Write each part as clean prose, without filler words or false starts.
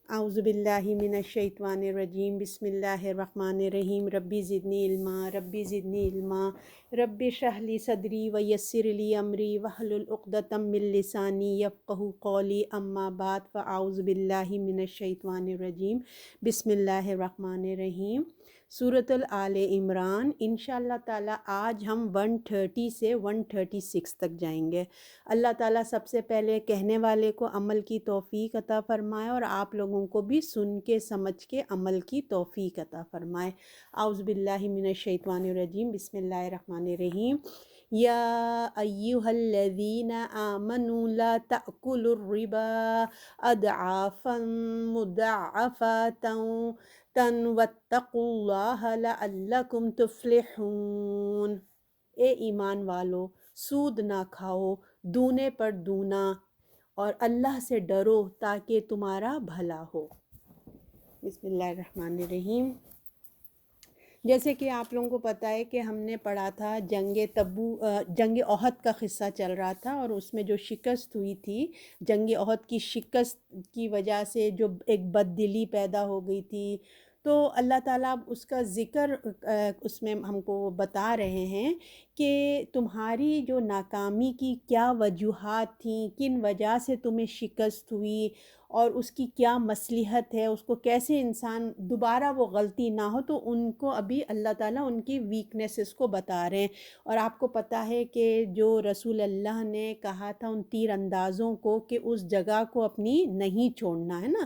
اعوذ باللہ من الشیطان الرجیم بسم اللہ الرحمن الرحیم ربی زدنی علما ربی زدنی علما رب اشرح لی صدری ویسر لی امری واحلل عقدۃ من لسانی یفقہوا قولی اما بعد فاعوذ باللہ من الشیطان الرجیم بسم اللہ الرحمن الرحیم سورۃ آل عمران انشاءاللہ تعالی آج ہم 130 سے 136 تک جائیں گے۔ اللہ تعالیٰ سب سے پہلے کہنے والے کو عمل کی توفیق عطا فرمائے اور آپ لوگوں کو بھی سن کے سمجھ کے عمل کی توفیق عطا فرمائے۔ اعوذ باللہ من الشیطان الرجیم بسم اللہ الرحمن الرحیم۔ یا ایہا الذین آمنوا لا تأکلوا الربا اضعافا مضاعفة واتقوا اللہ لعلکم تفلحون۔ اے ایمان والو، سود نہ کھاؤ دونے پر دونا اور اللہ سے ڈرو تاکہ تمہارا بھلا ہو۔ بسم اللہ الرحمن الرحیم۔ جیسے کہ آپ لوگوں کو پتہ ہے کہ ہم نے پڑھا تھا جنگ احد کا قصہ چل رہا تھا، اور اس میں جو شکست ہوئی تھی، جنگ احد کی شکست کی وجہ سے جو ایک بد دلی پیدا ہو گئی تھی، تو اللہ تعالیٰ اب اس کا ذکر اس میں ہم کو بتا رہے ہیں کہ تمہاری جو ناکامی کی کیا وجوہات تھیں، کن وجہ سے تمہیں شکست ہوئی، اور اس کی کیا مصلحت ہے، اس کو کیسے انسان دوبارہ وہ غلطی نہ ہو، تو ان کو ابھی اللہ تعالیٰ ان کی ویکنیسز کو بتا رہے ہیں۔ اور آپ کو پتہ ہے کہ جو رسول اللہ نے کہا تھا ان تیر اندازوں کو کہ اس جگہ کو اپنی نہیں چھوڑنا ہے نا،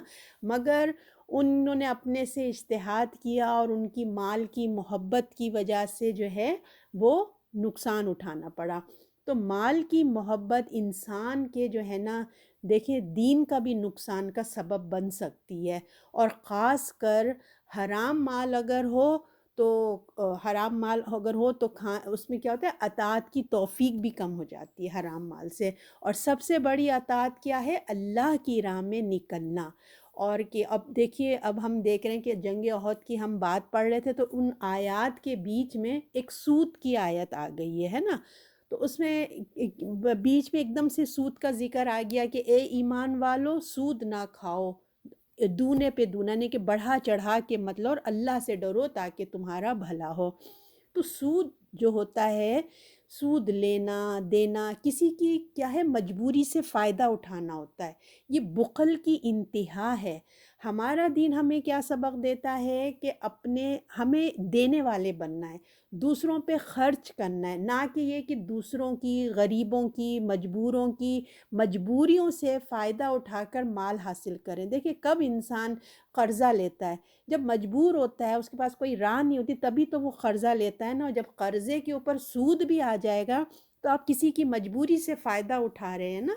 مگر انہوں نے اپنے سے اجتہاد کیا اور ان کی مال کی محبت کی وجہ سے جو ہے وہ نقصان اٹھانا پڑا۔ تو مال کی محبت انسان کے جو ہے نا، دیکھیں دین کا بھی نقصان کا سبب بن سکتی ہے، اور خاص کر حرام مال اگر ہو تو اس میں کیا ہوتا ہے، اطاعت کی توفیق بھی کم ہو جاتی ہے حرام مال سے۔ اور سب سے بڑی اطاعت کیا ہے؟ اللہ کی راہ میں نکلنا۔ اور کہ اب دیکھیے، اب ہم دیکھ رہے ہیں کہ جنگ احد کی ہم بات پڑھ رہے تھے، تو ان آیات کے بیچ میں ایک سود کی آیت آ گئی ہے نا، تو اس میں بیچ میں ایک دم سے سود کا ذکر آ گیا کہ اے ایمان والو، سود نہ کھاؤ دونے پہ دونا، نہیں کہ بڑھا چڑھا کے، مطلب اور اللہ سے ڈرو تاکہ تمہارا بھلا ہو۔ تو سود جو ہوتا ہے، سود لینا دینا، کسی کی کیا ہے، مجبوری سے فائدہ اٹھانا ہوتا ہے، یہ بخل کی انتہا ہے۔ ہمارا دین ہمیں کیا سبق دیتا ہے کہ ہمیں دینے والے بننا ہے، دوسروں پہ خرچ کرنا ہے، نہ کہ یہ کہ دوسروں کی، غریبوں کی، مجبوروں کی مجبوریوں سے فائدہ اٹھا کر مال حاصل کریں۔ دیکھیں کب انسان قرضہ لیتا ہے؟ جب مجبور ہوتا ہے، اس کے پاس کوئی راہ نہیں ہوتی، تبھی تو وہ قرضہ لیتا ہے نا۔ اور جب قرضے کے اوپر سود بھی آ جائے گا تو آپ کسی کی مجبوری سے فائدہ اٹھا رہے ہیں نا۔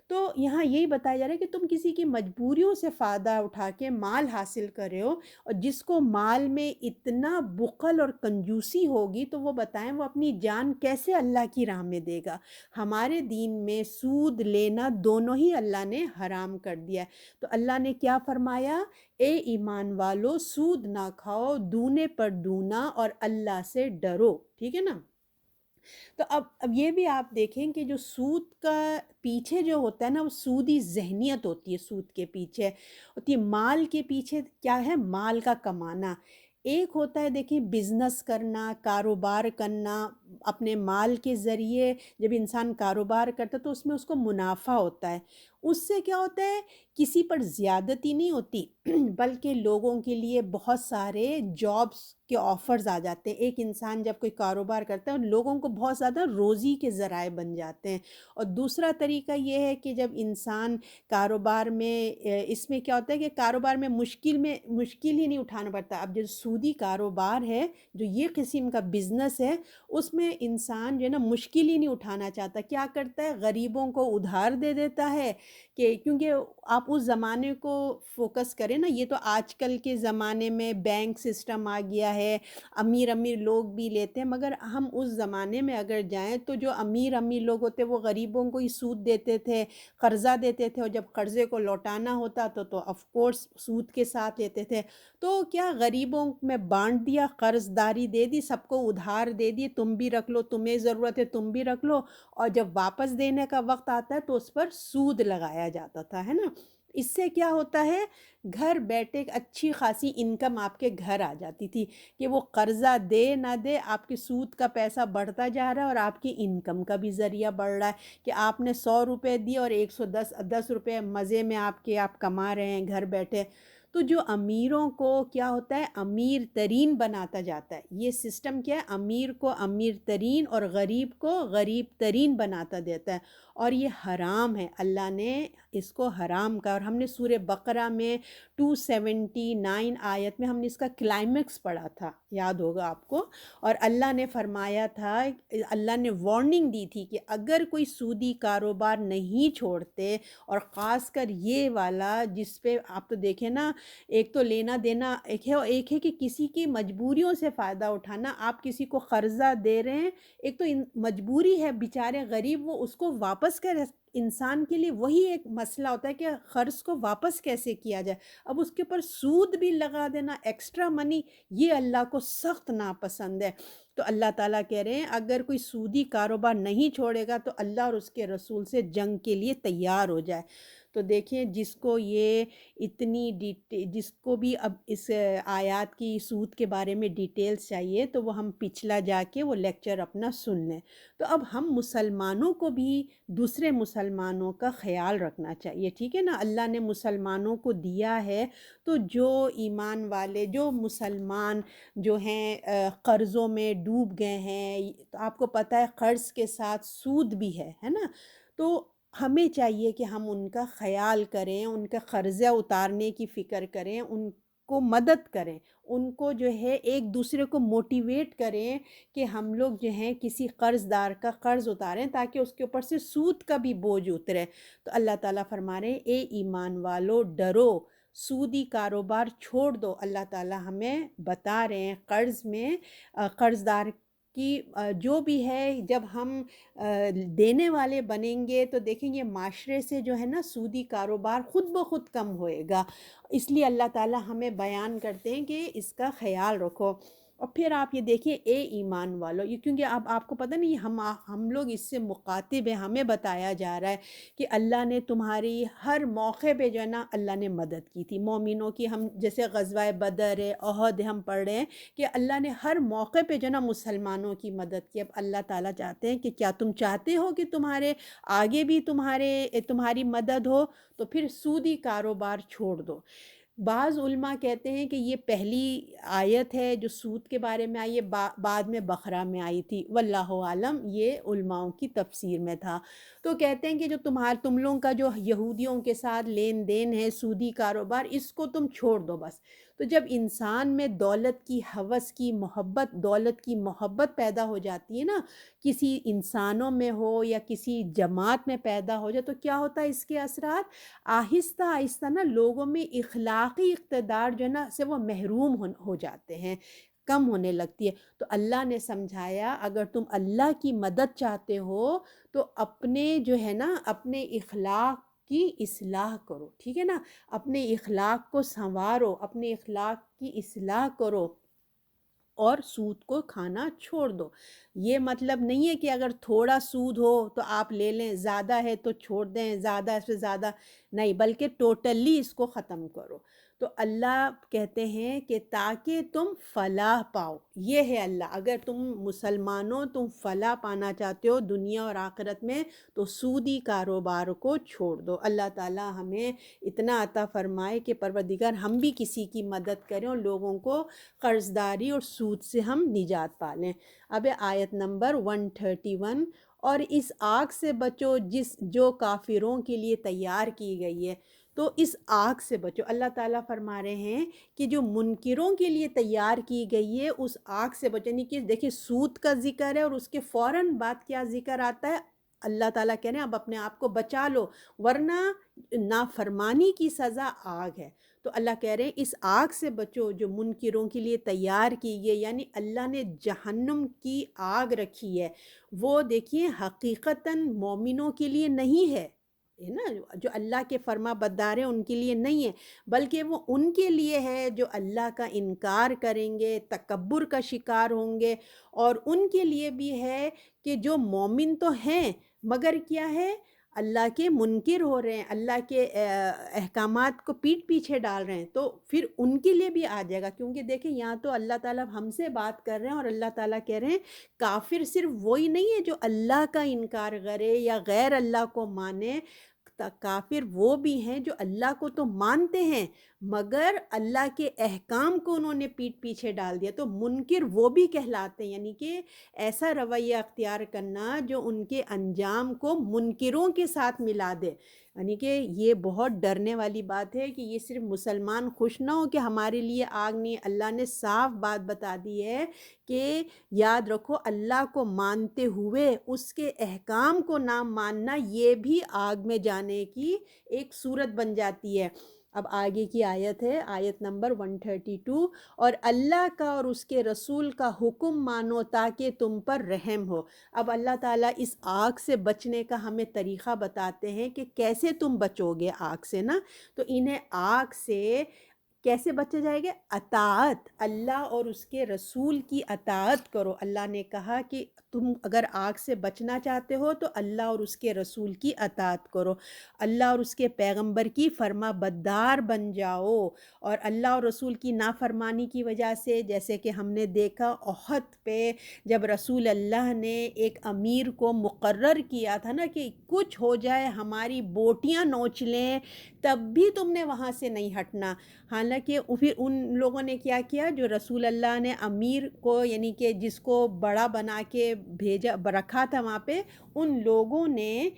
تو یہاں یہی بتایا جا رہا ہے کہ تم کسی کی مجبوریوں سے فائدہ اٹھا کے مال حاصل کر رہے ہو، اور جس کو مال میں اتنا بخل اور کنجوسی ہوگی تو وہ بتائیں وہ اپنی جان کیسے اللہ کی راہ میں دے گا۔ ہمارے دین میں سود لینا دونوں ہی اللہ نے حرام کر دیا ہے۔ تو اللہ نے کیا فرمایا؟ اے ایمان والو، سود نہ کھاؤ دونے پر دونا اور اللہ سے ڈرو، ٹھیک ہے نا۔ تو اب یہ بھی آپ دیکھیں کہ جو سود کا پیچھے جو ہوتا ہے نا، وہ سودی ذہنیت ہوتی ہے، سود کے پیچھے ہوتی ہے، مال کے پیچھے کیا ہے؟ مال کا کمانا۔ ایک ہوتا ہے دیکھیں بزنس کرنا، کاروبار کرنا، اپنے مال کے ذریعے جب انسان کاروبار کرتا ہے تو اس میں اس کو منافع ہوتا ہے۔ اس سے کیا ہوتا ہے؟ کسی پر زیادتی نہیں ہوتی، بلکہ لوگوں کے لیے بہت سارے جابس کے آفرز آ جاتے ہیں۔ ایک انسان جب کوئی کاروبار کرتا ہے، لوگوں کو بہت زیادہ روزی کے ذرائع بن جاتے ہیں۔ اور دوسرا طریقہ یہ ہے کہ جب انسان کاروبار میں اس میں کیا ہوتا ہے کہ کاروبار میں مشکل ہی نہیں اٹھانا پڑتا۔ اب جو سودی کاروبار ہے، جو یہ قسم کا بزنس ہے، اس میں انسان جو ہے نا مشکل ہی نہیں اٹھانا چاہتا، کیا کرتا ہے؟ غریبوں کو ادھار دے دیتا ہے، کہ کیونکہ آپ اس زمانے کو فوکس کریں نا، یہ تو آج کل کے زمانے میں بینک سسٹم آ گیا ہے، امیر لوگ بھی لیتے ہیں، مگر ہم اس زمانے میں اگر جائیں تو جو امیر لوگ ہوتے وہ غریبوں کو ہی سود دیتے تھے، قرضہ دیتے تھے، اور جب قرضے کو لوٹانا ہوتا تو آف کورس سود کے ساتھ لیتے تھے۔ تو کیا غریبوں میں بانٹ دیا، قرض داری دے دی، سب کو ادھار دے دی، تم بھی رکھ لو، تمہیں ضرورت ہے تم بھی رکھ لو، اور جب واپس دینے کا وقت آتا ہے تو اس پر سود لگایا جاتا تھا، ہے نا۔ اس سے کیا ہوتا ہے، گھر بیٹھے ایک اچھی خاصی انکم آپ کے گھر آ جاتی تھی کہ وہ قرضہ دے نہ دے، آپ کے سود کا پیسہ بڑھتا جا رہا ہے اور آپ کی انکم کا بھی ذریعہ بڑھ رہا ہے کہ آپ نے 100 روپے دیے اور 110 روپے مزے میں آپ کما رہے ہیں گھر بیٹھے۔ تو جو امیروں کو کیا ہوتا ہے، امیر ترین بناتا جاتا ہے، یہ سسٹم کیا ہے، امیر کو امیر ترین اور غریب کو غریب ترین بناتا دیتا ہے، اور یہ حرام ہے، اللہ نے اس کو حرام کہا۔ اور ہم نے سورہ بقرہ میں 279 آیت میں ہم نے اس کا کلائمیکس پڑھا تھا، یاد ہوگا آپ کو، اور اللہ نے فرمایا تھا، اللہ نے وارننگ دی تھی کہ اگر کوئی سودی کاروبار نہیں چھوڑتے، اور خاص کر یہ والا جس پہ آپ تو دیکھیں نا، ایک تو لینا دینا ایک ہے، اور ایک ہے کہ کسی کی مجبوریوں سے فائدہ اٹھانا، آپ کسی کو قرضہ دے رہے ہیں، ایک تو مجبوری ہے بیچارے غریب، وہ اس کو واپس کرے، انسان کے لیے وہی ایک مسئلہ ہوتا ہے کہ قرض کو واپس کیسے کیا جائے، اب اس کے اوپر سود بھی لگا دینا، ایکسٹرا منی، یہ اللہ کو سخت ناپسند ہے۔ تو اللہ تعالیٰ کہہ رہے ہیں اگر کوئی سودی کاروبار نہیں چھوڑے گا تو اللہ اور اس کے رسول سے جنگ کے لیے تیار ہو جائے۔ تو دیکھیں جس کو یہ اتنی جس کو بھی اب اس آیات کی سود کے بارے میں ڈیٹیلز چاہیے تو وہ ہم پچھلا جا کے وہ لیکچر اپنا سن لیں۔ تو اب ہم مسلمانوں کو بھی دوسرے مسلمانوں کا خیال رکھنا چاہیے، ٹھیک ہے نا، اللہ نے مسلمانوں کو دیا ہے، تو جو ایمان والے، جو مسلمان جو ہیں قرضوں میں ڈوب گئے ہیں، تو آپ کو پتہ ہے قرض کے ساتھ سود بھی ہے نا، تو ہمیں چاہیے کہ ہم ان کا خیال کریں، ان کا قرضہ اتارنے کی فکر کریں، ان کو مدد کریں، ان کو جو ہے ایک دوسرے کو موٹیویٹ کریں کہ ہم لوگ جو ہیں کسی قرض دار کا قرض اتاریں تاکہ اس کے اوپر سے سود کا بھی بوجھ اترے۔ تو اللہ تعالیٰ فرما رہے ہیں اے ایمان والو ڈرو، سودی کاروبار چھوڑ دو۔ اللہ تعالیٰ ہمیں بتا رہے ہیں قرض میں قرض دار کی جو بھی ہے، جب ہم دینے والے بنیں گے تو دیکھیں گے معاشرے سے جو ہے نا سودی کاروبار خود بخود کم ہوئے گا، اس لیے اللہ تعالیٰ ہمیں بیان کرتے ہیں کہ اس کا خیال رکھو۔ اور پھر آپ یہ دیکھیں اے ایمان والو، یہ کیونکہ اب آپ کو پتہ نہیں ہم لوگ اس سے مخاطب ہیں، ہمیں بتایا جا رہا ہے کہ اللہ نے تمہاری ہر موقع پہ جو ہے نا اللہ نے مدد کی تھی مومنوں کی، ہم جیسے غزوہ بدر ہے، احد ہم پڑھ رہے ہیں کہ اللہ نے ہر موقع پہ جو ہے نا مسلمانوں کی مدد کی۔ اب اللہ تعالیٰ چاہتے ہیں کہ کیا تم چاہتے ہو کہ تمہارے آگے بھی تمہاری مدد ہو، تو پھر سودی کاروبار چھوڑ دو۔ بعض علماء کہتے ہیں کہ یہ پہلی آیت ہے جو سود کے بارے میں آئی ہے، بعد میں بقرہ میں آئی تھی، واللہ عالم، یہ علماءوں کی تفسیر میں تھا۔ تو کہتے ہیں کہ جو تم لوگوں کا جو یہودیوں کے ساتھ لین دین ہے، سودی کاروبار، اس کو تم چھوڑ دو بس۔ تو جب انسان میں دولت کی ہوس کی محبت، دولت کی محبت پیدا ہو جاتی ہے نا، کسی انسانوں میں ہو یا کسی جماعت میں پیدا ہو جائے، تو کیا ہوتا ہے اس کے اثرات، آہستہ آہستہ نا لوگوں میں اخلاقی اقتدار جو ہے نا سے وہ محروم ہو جاتے ہیں، کم ہونے لگتی ہے۔ تو اللہ نے سمجھایا اگر تم اللہ کی مدد چاہتے ہو تو اپنے جو ہے نا اپنے اخلاق کی اصلاح کرو، ٹھیک ہے نا، اپنے اخلاق کو سنوارو، اپنے اخلاق کی اصلاح کرو، اور سود کو کھانا چھوڑ دو۔ یہ مطلب نہیں ہے کہ اگر تھوڑا سود ہو تو آپ لے لیں، زیادہ ہے تو چھوڑ دیں، زیادہ سے زیادہ نہیں، بلکہ ٹوٹلی اس کو ختم کرو۔ تو اللہ کہتے ہیں کہ تاکہ تم فلاح پاؤ، یہ ہے اللہ، اگر تم مسلمانوں تم فلاح پانا چاہتے ہو دنیا اور آخرت میں تو سودی کاروبار کو چھوڑ دو۔ اللہ تعالیٰ ہمیں اتنا عطا فرمائے کہ پروردگار ہم بھی کسی کی مدد کریں اور لوگوں کو قرض داری اور سود سے ہم نجات پالیں۔ اب آیت نمبر 131، اور اس آگ سے بچو جو کافروں کے لیے تیار کی گئی ہے۔ تو اس آگ سے بچو، اللہ تعالیٰ فرما رہے ہیں کہ جو منکروں کے لیے تیار کی گئی ہے اس آگ سے بچو، یعنی کہ دیکھیں سود کا ذکر ہے اور اس کے فوراً بعد کیا ذکر آتا ہے، اللہ تعالیٰ کہہ رہے ہیں اب اپنے آپ کو بچا لو ورنہ نافرمانی کی سزا آگ ہے۔ تو اللہ کہہ رہے ہیں اس آگ سے بچو جو منکروں کے لیے تیار کی گئی، یعنی اللہ نے جہنم کی آگ رکھی ہے، وہ دیکھیے حقیقتاً مومنوں کے لیے نہیں ہے نا، جو اللہ کے فرما بردار ہیں ان کے لیے نہیں ہے، بلکہ وہ ان کے لیے ہے جو اللہ کا انکار کریں گے، تکبر کا شکار ہوں گے، اور ان کے لیے بھی ہے کہ جو مومن تو ہیں مگر کیا ہے، اللہ کے منکر ہو رہے ہیں، اللہ کے احکامات کو پیٹھ پیچھے ڈال رہے ہیں، تو پھر ان کے لیے بھی آ جائے گا، کیونکہ دیکھیں یہاں تو اللہ تعالیٰ ہم سے بات کر رہے ہیں، اور اللہ تعالیٰ کہہ رہے ہیں کافر صرف وہی نہیں ہے جو اللہ کا انکار کرے یا غیر اللہ کو مانے، کافر وہ بھی ہیں جو اللہ کو تو مانتے ہیں مگر اللہ کے احکام کو انہوں نے پیٹھ پیچھے ڈال دیا، تو منکر وہ بھی کہلاتے ہیں، یعنی کہ ایسا رویہ اختیار کرنا جو ان کے انجام کو منکروں کے ساتھ ملا دے، یعنی کہ یہ بہت ڈرنے والی بات ہے کہ یہ صرف مسلمان خوش نہ ہو کہ ہمارے لیے آگ نہیں، اللہ نے صاف بات بتا دی ہے کہ یاد رکھو اللہ کو مانتے ہوئے اس کے احکام کو نہ ماننا یہ بھی آگ میں جانے کی ایک صورت بن جاتی ہے۔ اب آگے کی آیت ہے، آیت نمبر 132، اور اللہ کا اور اس کے رسول کا حکم مانو تاکہ تم پر رحم ہو۔ اب اللہ تعالیٰ اس آگ سے بچنے کا ہمیں طریقہ بتاتے ہیں کہ کیسے تم بچو گے آگ سے نا، تو انہیں آگ سے کیسے بچا جائے گا؟ اطاعت، اللہ اور اس کے رسول کی اطاعت کرو۔ اللہ نے کہا کہ تم اگر آگ سے بچنا چاہتے ہو تو اللہ اور اس کے رسول کی اطاعت کرو، اللہ اور اس کے پیغمبر کی فرما بردار بن جاؤ، اور اللہ اور رسول کی نافرمانی کی وجہ سے جیسے کہ ہم نے دیکھا احد پہ جب رسول اللہ نے ایک امیر کو مقرر کیا تھا نا کہ کچھ ہو جائے ہماری بوٹیاں نوچ لیں تب بھی تم نے وہاں سے نہیں ہٹنا، حالانکہ پھر ان لوگوں نے کیا کیا جو رسول اللہ نے امیر کو یعنی کہ جس کو بڑا بنا کے بھیجا رکھا تھا وہاں پہ، ان لوگوں نے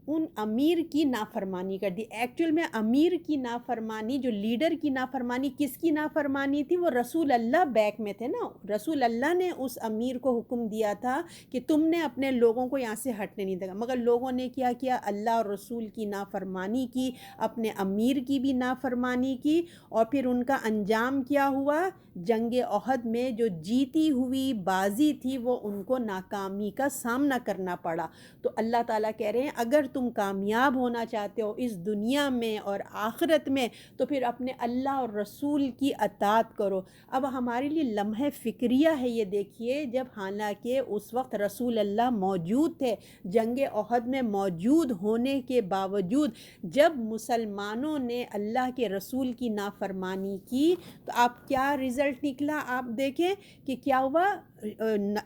ان امیر کی نافرمانی کر دی۔ ایکچول میں امیر کی نافرمانی، جو لیڈر کی نافرمانی، کس کی نافرمانی تھی؟ وہ رسول اللہ بیک میں تھے نا، رسول اللہ نے اس امیر کو حکم دیا تھا کہ تم نے اپنے لوگوں کو یہاں سے ہٹنے نہیں دے گا، مگر لوگوں نے کیا کیا؟ اللہ اور رسول کی نافرمانی کی، اپنے امیر کی بھی نافرمانی کی، اور پھر ان کا انجام کیا ہوا؟ جنگ احد میں جو جیتی ہوئی بازی تھی وہ ان کو ناکامی کا سامنا کرنا پڑا۔ تو اللہ تعالیٰ کہہ رہے ہیں اگر تم کامیاب ہونا چاہتے ہو اس دنیا میں اور آخرت میں تو پھر اپنے اللہ اور رسول کی اطاعت کرو۔ اب ہمارے لیے لمحہ فکریہ ہے یہ، دیکھیے جب حالانکہ اس وقت رسول اللہ موجود تھے، جنگ احد میں موجود ہونے کے باوجود جب مسلمانوں نے اللہ کے رسول کی نافرمانی کی تو آپ کیا رزلٹ نکلا؟ آپ دیکھیں کہ کیا ہوا،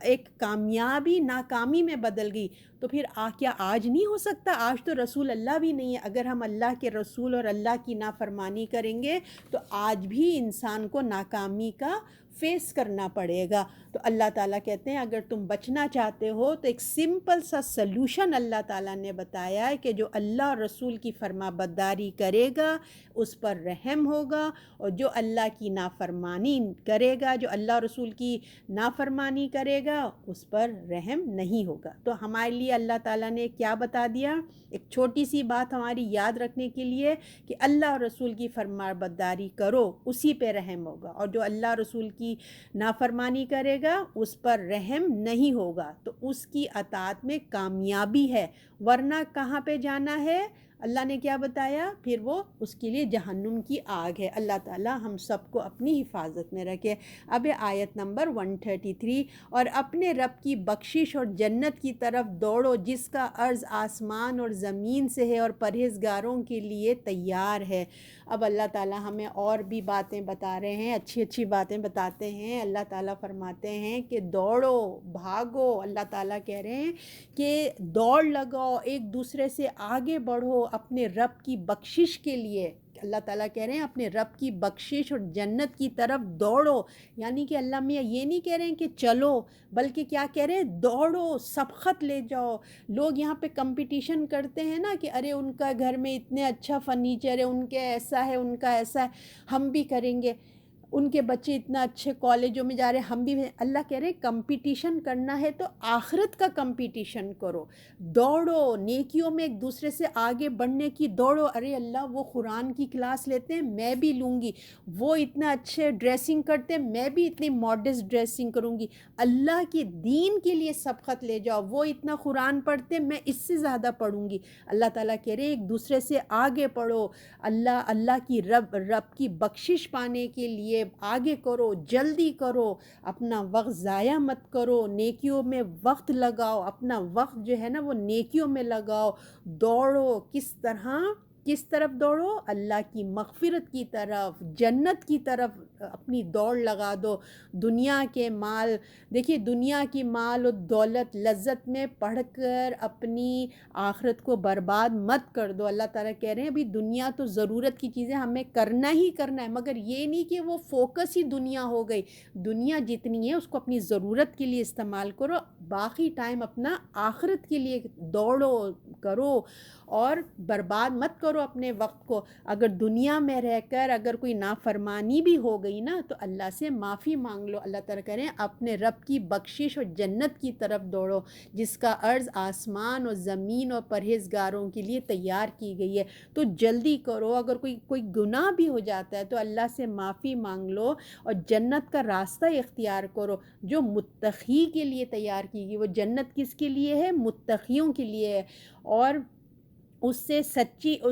ایک کامیابی ناکامی میں بدل گئی۔ تو پھر کیا آج نہیں ہو سکتا؟ آج تو رسول اللہ بھی نہیں ہے، اگر ہم اللہ کے رسول اور اللہ کی نافرمانی کریں گے تو آج بھی انسان کو ناکامی کا فیس کرنا پڑے گا۔ تو اللہ تعالیٰ کہتے ہیں اگر تم بچنا چاہتے ہو تو ایک سمپل سا سلوشن اللہ تعالیٰ نے بتایا ہے کہ جو اللہ اور رسول کی فرما برداری کرے گا اس پر رحم ہوگا، اور جو اللہ کی نافرمانی کرے گا، جو اللہ اور رسول کی نافرمانی کرے گا اس پر رحم نہیں ہوگا۔ تو ہمارے لیے اللہ تعالیٰ نے کیا بتا دیا؟ ایک چھوٹی سی بات ہماری یاد رکھنے کے لیے کہ اللہ اور رسول کی فرما برداری کرو اسی پہ رحم ہوگا، اور جو اللہ رسول کی نافرمانی کرے گا اس پر رحم نہیں ہوگا، تو اس کی اطاعت میں کامیابی ہے، ورنہ کہاں پہ جانا ہے؟ اللہ نے کیا بتایا؟ پھر وہ اس کے لیے جہنم کی آگ ہے۔ اللہ تعالیٰ ہم سب کو اپنی حفاظت میں رکھے۔ اب آیت نمبر 133، اور اپنے رب کی بخشش اور جنت کی طرف دوڑو جس کا عرض آسمان اور زمین سے ہے اور پرہیزگاروں کے لیے تیار ہے۔ اب اللہ تعالیٰ ہمیں اور بھی باتیں بتا رہے ہیں، اچھی اچھی باتیں بتاتے ہیں۔ اللہ تعالیٰ فرماتے ہیں کہ دوڑو بھاگو، اللہ تعالیٰ کہہ رہے ہیں کہ دوڑ لگاؤ، ایک دوسرے سے آگے بڑھو اپنے رب کی بخشش کے لیے۔ اللہ تعالیٰ کہہ رہے ہیں اپنے رب کی بخشش اور جنت کی طرف دوڑو، یعنی کہ اللہ میاں یہ نہیں کہہ رہے ہیں کہ چلو، بلکہ کیا کہہ رہے ہیں؟ دوڑو، سبقت لے جاؤ۔ لوگ یہاں پہ کمپٹیشن کرتے ہیں نا کہ ارے ان کا گھر میں اتنے اچھا فرنیچر ہے، ان کے ایسا ہے، ان کا ایسا ہے، ہم بھی کریں گے، ان کے بچے اتنا اچھے کالجوں میں جا رہے ہیں، ہم بھی۔ اللہ کہہ رہے ہیں کمپٹیشن کرنا ہے تو آخرت کا کمپٹیشن کرو، دوڑو نیکیوں میں ایک دوسرے سے آگے بڑھنے کی دوڑو۔ ارے اللہ وہ قرآن کی کلاس لیتے ہیں میں بھی لوں گی، وہ اتنا اچھے ڈریسنگ کرتے ہیں میں بھی اتنی ماڈسٹ ڈریسنگ کروں گی۔ اللہ کے دین کے لیے سبقت لے جاؤ، وہ اتنا قرآن پڑھتے ہیں میں اس سے زیادہ پڑھوں گی۔ اللہ تعالیٰ کہہ رہے ہیں ایک دوسرے سے آگے پڑھو، اللہ کی رب کی بخشش پانے کے لیے آگے کرو، جلدی کرو، اپنا وقت ضائع مت کرو، نیکیوں میں وقت لگاؤ، اپنا وقت جو ہے نا وہ نیکیوں میں لگاؤ، دوڑو۔ کس طرف دوڑو؟ اللہ کی مغفرت کی طرف، جنت کی طرف اپنی دوڑ لگا دو۔ دنیا کے مال، دیکھیے دنیا کی مال و دولت لذت میں پڑھ کر اپنی آخرت کو برباد مت کر دو۔ اللہ تعالیٰ کہہ رہے ہیں ابھی دنیا تو ضرورت کی چیزیں ہمیں کرنا ہی کرنا ہے، مگر یہ نہیں کہ وہ فوکس ہی دنیا ہو گئی۔ دنیا جتنی ہے اس کو اپنی ضرورت کے لیے استعمال کرو، باقی ٹائم اپنا آخرت کے لیے دوڑو کرو، اور برباد مت کرو اپنے وقت کو۔ اگر دنیا میں رہ کر اگر کوئی نافرمانی بھی ہو گئی نا تو اللہ سے معافی مانگ لو۔ اللہ تعالیٰ کہہ رہے ہیں اپنے رب کی بخشش اور جنت کی طرف دوڑو، جس کا عرض آسمان اور زمین اور پرہیزگاروں کے لیے تیار کی گئی ہے۔ تو جلدی کرو، اگر کوئی گناہ بھی ہو جاتا ہے تو اللہ سے معافی مانگ لو اور جنت کا راستہ اختیار کرو جو متقی کے لیے تیار کی گئی۔ وہ جنت کس کے لیے ہے؟ متقیوں کے لیے ہے۔ اور اس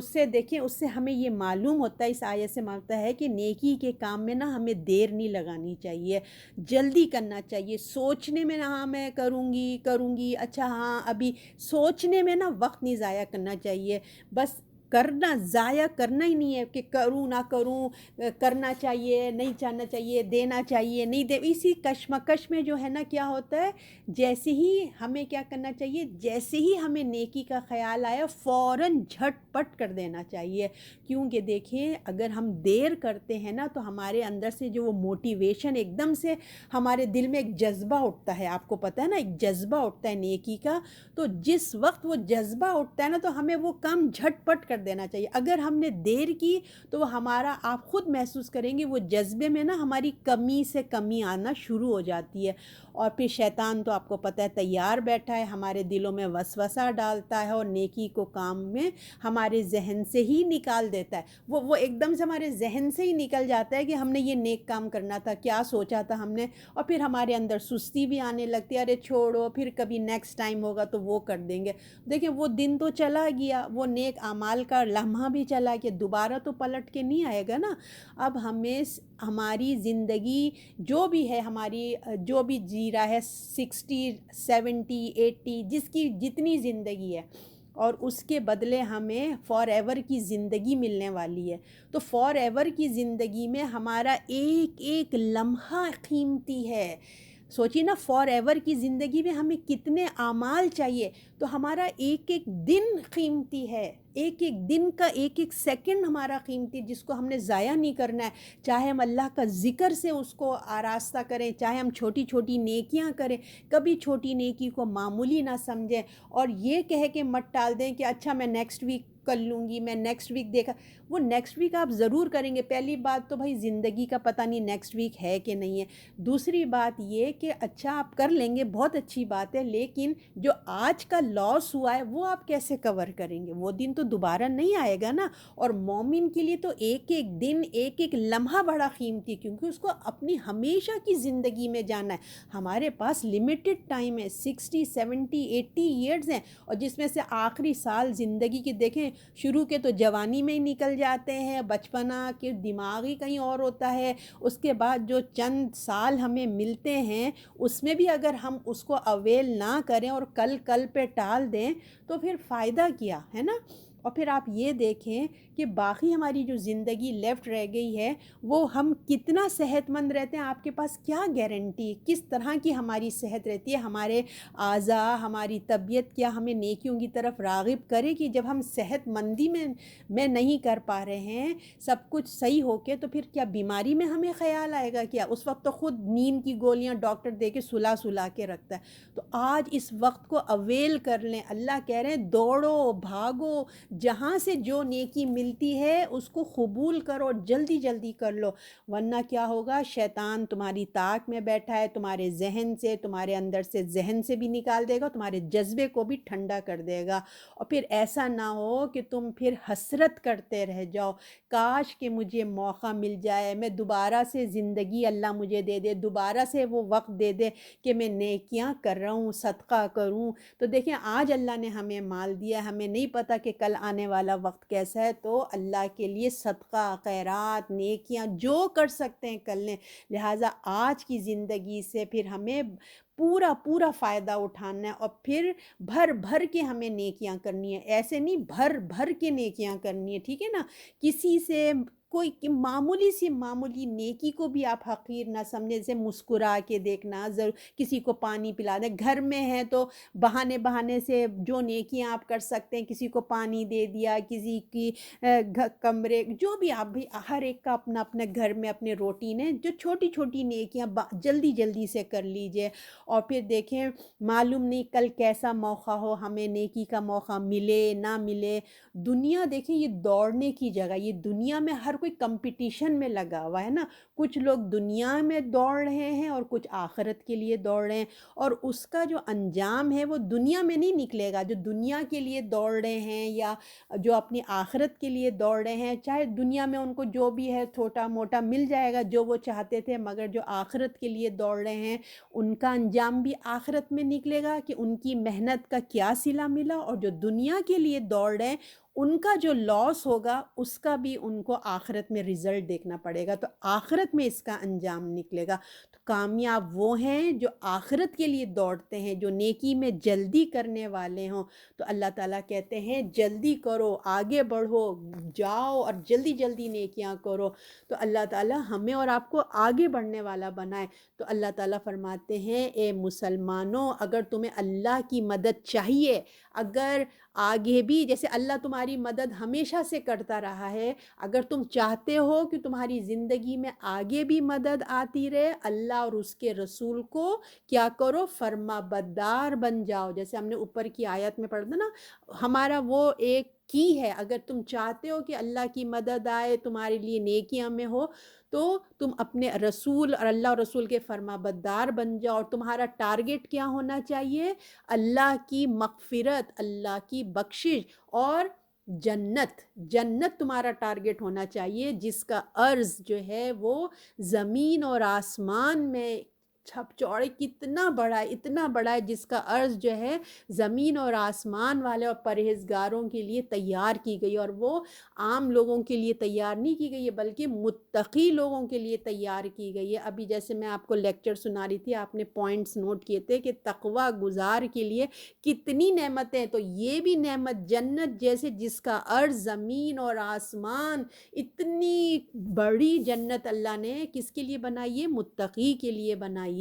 سے دیکھیں، اس سے ہمیں یہ معلوم ہوتا ہے، اس آیت سے معلوم ہوتا ہے کہ نیکی کے کام میں نا ہمیں دیر نہیں لگانی چاہیے، جلدی کرنا چاہیے۔ سوچنے میں نا ہاں میں کروں گی، اچھا ہاں ابھی سوچنے میں نا وقت نہیں ضائع کرنا چاہیے۔ بس ضائع کرنا ہی نہیں ہے کہ کروں نہ کروں، کرنا چاہیے نہیں چاہنا چاہیے، دینا چاہیے نہیں دے، اسی کشمکش میں جو ہے نا کیا ہوتا ہے، جیسے ہی ہمیں کیا کرنا چاہیے، جیسے ہی ہمیں نیکی کا خیال آیا فوراً جھٹ پٹ کر دینا چاہیے۔ کیونکہ دیکھیں اگر ہم دیر کرتے ہیں نا تو ہمارے اندر سے جو وہ موٹیویشن ایک دم سے ہمارے دل میں ایک جذبہ اٹھتا ہے، آپ کو پتہ ہے نا ایک جذبہ اٹھتا ہے نیکی کا، تو جس وقت وہ جذبہ اٹھتا ہے نا تو ہمیں وہ کام جھٹ پٹ کر دینا چاہیے۔ اگر ہم نے دیر کی تو وہ ہمارا، آپ خود محسوس کریں گے وہ جذبے میں نا ہماری کمی سے کمی آنا شروع ہو جاتی ہے، اور پھر شیطان تو آپ کو پتہ ہے تیار بیٹھا ہے، ہمارے دلوں میں وسوسہ ڈالتا ہے اور نیکی کو کام میں ہمارے ذہن سے ہی نکال دیتا ہے۔ وہ ایک دم سے ہمارے ذہن سے ہی نکل جاتا ہے کہ ہم نے یہ نیک کام کرنا تھا، کیا سوچا تھا ہم نے، اور پھر ہمارے اندر سستی بھی آنے لگتی ہے، ارے چھوڑو پھر کبھی نیکسٹ ٹائم ہوگا تو وہ کر دیں گے۔ دیکھیں وہ دن تو چلا گیا، وہ نیک اعمال کا لمحہ بھی چلا گیا، دوبارہ تو پلٹ کے نہیں آئے گا نا۔ اب ہمیں ہماری زندگی جو بھی ہے، ہماری جو بھی جی رہا ہے 60 70 80 جس کی جتنی زندگی ہے، اور اس کے بدلے ہمیں فار ایور کی زندگی ملنے والی ہے، تو فار ایور کی زندگی میں ہمارا ایک ایک لمحہ قیمتی ہے۔ سوچیے نا فار ایور کی زندگی میں ہمیں کتنے اعمال چاہیے، تو ہمارا ایک ایک دن قیمتی ہے، ایک ایک دن کا ایک ایک سیکنڈ ہمارا قیمتی، جس کو ہم نے ضائع نہیں کرنا ہے۔ چاہے ہم اللہ کا ذکر سے اس کو آراستہ کریں، چاہے ہم چھوٹی چھوٹی نیکیاں کریں، کبھی چھوٹی نیکی کو معمولی نہ سمجھیں اور یہ کہہ کے مت ٹال دیں کہ اچھا میں نیکسٹ ویک کر لوں گی، میں نیکسٹ ویک دیکھا۔ وہ نیکسٹ ویک آپ ضرور کریں گے، پہلی بات تو بھائی زندگی کا پتہ نہیں نیکسٹ ویک ہے کہ نہیں ہے، دوسری بات یہ کہ اچھا آپ کر لیں گے، بہت اچھی بات ہے، لیکن جو آج کا لاس ہوا ہے وہ آپ کیسے کور کریں گے؟ وہ دن تو دوبارہ نہیں آئے گا نا۔ اور مومن کے لیے تو ایک ایک دن ایک ایک لمحہ بڑا قیمتی ہے، کیونکہ اس کو اپنی ہمیشہ کی زندگی میں جانا ہے۔ ہمارے پاس لمیٹڈ ٹائم ہے، 60 70 80 ایئرز ہیں، اور جس میں سے آخری سال زندگی کے دیکھیں، شروع کے تو جوانی میں ہی نکل جاتے ہیں، بچپنا کے دماغ ہی کہیں اور ہوتا ہے، اس کے بعد جو چند سال ہمیں ملتے ہیں اس میں بھی اگر ہم اس کو اویل نہ کریں اور کل پہ ٹال دیں تو پھر فائدہ کیا ہے نا۔ اور پھر آپ یہ دیکھیں کہ باقی ہماری جو زندگی لیفٹ رہ گئی ہے وہ ہم کتنا صحت مند رہتے ہیں، آپ کے پاس کیا گارنٹی، کس طرح کی ہماری صحت رہتی ہے، ہمارے اعضاء، ہماری طبیعت کیا ہمیں نیکیوں کی طرف راغب کرے کہ جب ہم صحت مندی میں نہیں کر پا رہے ہیں سب کچھ صحیح ہو کے، تو پھر کیا بیماری میں ہمیں خیال آئے گا؟ کیا اس وقت تو خود نیند کی گولیاں ڈاکٹر دے کے سلا کے رکھتا ہے۔ تو آج اس وقت کو اویل کر لیں، اللہ کہہ رہے ہیں دوڑو بھاگو، جہاں سے جو نیکی ملتی ہے اس کو قبول کرو، جلدی جلدی کر لو، ورنہ کیا ہوگا، شیطان تمہاری طاق میں بیٹھا ہے، تمہارے ذہن سے، تمہارے اندر سے ذہن سے بھی نکال دے گا، تمہارے جذبے کو بھی ٹھنڈا کر دے گا، اور پھر ایسا نہ ہو کہ تم پھر حسرت کرتے رہ جاؤ، کاش کہ مجھے موقع مل جائے، میں دوبارہ سے زندگی اللہ مجھے دے دے، دوبارہ سے وہ وقت دے دے کہ میں نیکیاں کر رہا ہوں، صدقہ کروں۔ تو دیکھیں آج اللہ نے ہمیں مال دیا، ہمیں نہیں پتہ کہ کل آنے والا وقت کیسا ہے، تو کرو اللہ کے لیے صدقہ خیرات نیکیاں جو کر سکتے ہیں کر لیں۔ لہٰذا آج کی زندگی سے پھر ہمیں پورا پورا فائدہ اٹھانا ہے، اور پھر بھر بھر کے ہمیں نیکیاں کرنی ہے، ایسے نہیں بھر بھر کے نیکیاں کرنی ہے، ٹھیک ہے نا؟ کسی سے کوئی معمولی سی معمولی نیکی کو بھی آپ حقیر نہ سمجھیں، جیسے مسکرا کے دیکھنا، کسی کو پانی پلا دیں، گھر میں ہے تو بہانے بہانے سے جو نیکیاں آپ کر سکتے ہیں، کسی کو پانی دے دیا، کسی کی کمرے جو بھی آپ بھی، ہر ایک کا اپنا اپنا گھر میں اپنے روٹین ہے، جو چھوٹی چھوٹی نیکیاں جلدی جلدی سے کر لیجئے، اور پھر دیکھیں معلوم نہیں کل کیسا موقع ہو، ہمیں نیکی کا موقع ملے نہ ملے۔ دنیا دیکھیں یہ دوڑنے کی جگہ، یہ دنیا میں ہر کوئی کمپٹیشن میں لگا ہوا ہے نا، کچھ لوگ دنیا میں دوڑ رہے ہیں اور کچھ آخرت کے لیے دوڑ رہے ہیں، اور اس کا جو انجام ہے وہ دنیا میں نہیں نکلے گا۔ جو دنیا کے لیے دوڑ رہے ہیں یا جو اپنی آخرت کے لیے دوڑ رہے ہیں، چاہے دنیا میں ان کو جو بھی ہے چھوٹا موٹا مل جائے گا جو وہ چاہتے تھے، مگر جو آخرت کے لیے دوڑ رہے ہیں ان کا انجام بھی آخرت میں نکلے گا کہ ان کی محنت کا کیا صلہ ملا، اور جو دنیا کے لیے دوڑ رہے ہیں ان کا جو لاس ہوگا اس کا بھی ان کو آخرت میں رزلٹ دیکھنا پڑے گا، تو آخرت میں اس کا انجام نکلے گا۔ تو کامیاب وہ ہیں جو آخرت کے لیے دوڑتے ہیں، جو نیکی میں جلدی کرنے والے ہوں۔ تو اللہ تعالیٰ کہتے ہیں جلدی کرو، آگے بڑھو، جاؤ اور جلدی جلدی نیکیاں کرو۔ تو اللہ تعالیٰ ہمیں اور آپ کو آگے بڑھنے والا بنائے۔ تو اللہ تعالیٰ فرماتے ہیں اے مسلمانوں، اگر تمہیں اللہ کی مدد چاہیے، اگر آگے بھی جیسے اللہ تمہاری مدد ہمیشہ سے کرتا رہا ہے، اگر تم چاہتے ہو کہ تمہاری زندگی میں آگے بھی مدد آتی رہے، اللہ اور اس کے رسول کو کیا کرو، فرما بردار بن جاؤ۔ جیسے ہم نے اوپر کی آیت میں پڑھا تھا نا، ہمارا وہ ایک کی ہے، اگر تم چاہتے ہو کہ اللہ کی مدد آئے، تمہارے لیے نیکیاں میں ہو، تو تم اپنے رسول اور اللہ اور رسول کے فرما بردار بن جاؤ، اور تمہارا ٹارگٹ کیا ہونا چاہیے؟ اللہ کی مغفرت، اللہ کی بخشش اور جنت۔ جنت تمہارا ٹارگٹ ہونا چاہیے، جس کا عرض جو ہے وہ زمین اور آسمان میں چھپ چوڑے کتنا بڑا ہے، اتنا بڑا ہے، جس کا عرض جو ہے زمین اور آسمان والے اور پرہیزگاروں کے لیے تیار کی گئی، اور وہ عام لوگوں کے لیے تیار نہیں کی گئی ہے بلکہ متقی لوگوں کے لیے تیار کی گئی ہے۔ ابھی جیسے میں آپ کو لیکچر سنا رہی تھی، آپ نے پوائنٹس نوٹ کیے تھے کہ تقوی گزار کے لیے کتنی نعمتیں، تو یہ بھی نعمت جنت جیسے جس کا عرض زمین اور آسمان، اتنی بڑی جنت اللہ نے کس کے لیے بنائی ہے؟ متقی کے لیے بنائی ہے۔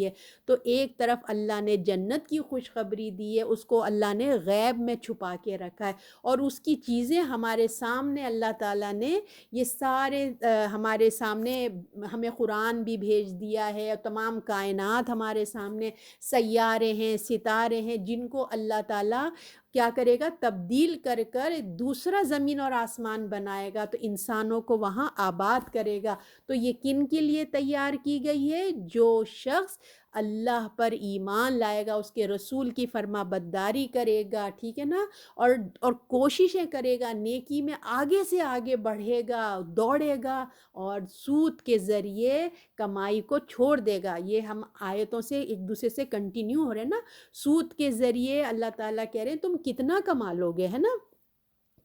تو ایک طرف اللہ نے جنت کی خوشخبری دی ہے، اس کو اللہ نے غیب میں چھپا کے رکھا ہے، اور اس کی چیزیں ہمارے سامنے اللہ تعالیٰ نے یہ سارے ہمارے سامنے ہمیں قرآن بھی بھیج دیا ہے، اور تمام کائنات ہمارے سامنے، سیارے ہیں، ستارے ہیں، جن کو اللہ تعالیٰ کیا کرے گا؟ تبدیل کر کر دوسرا زمین اور آسمان بنائے گا، تو انسانوں کو وہاں آباد کرے گا۔ تو یہ کن کے لیے تیار کی گئی ہے؟ جو شخص اللہ پر ایمان لائے گا، اس کے رسول کی فرما برداری کرے گا، ٹھیک ہے نا، اور کوششیں کرے گا، نیکی میں آگے سے آگے بڑھے گا، دوڑے گا، اور سود کے ذریعے کمائی کو چھوڑ دے گا۔ یہ ہم آیتوں سے ایک دوسرے سے کنٹینیو ہو رہے ہیں نا، سود کے ذریعے اللہ تعالیٰ کہہ رہے ہیں تم کتنا کما لو گے، ہے نا،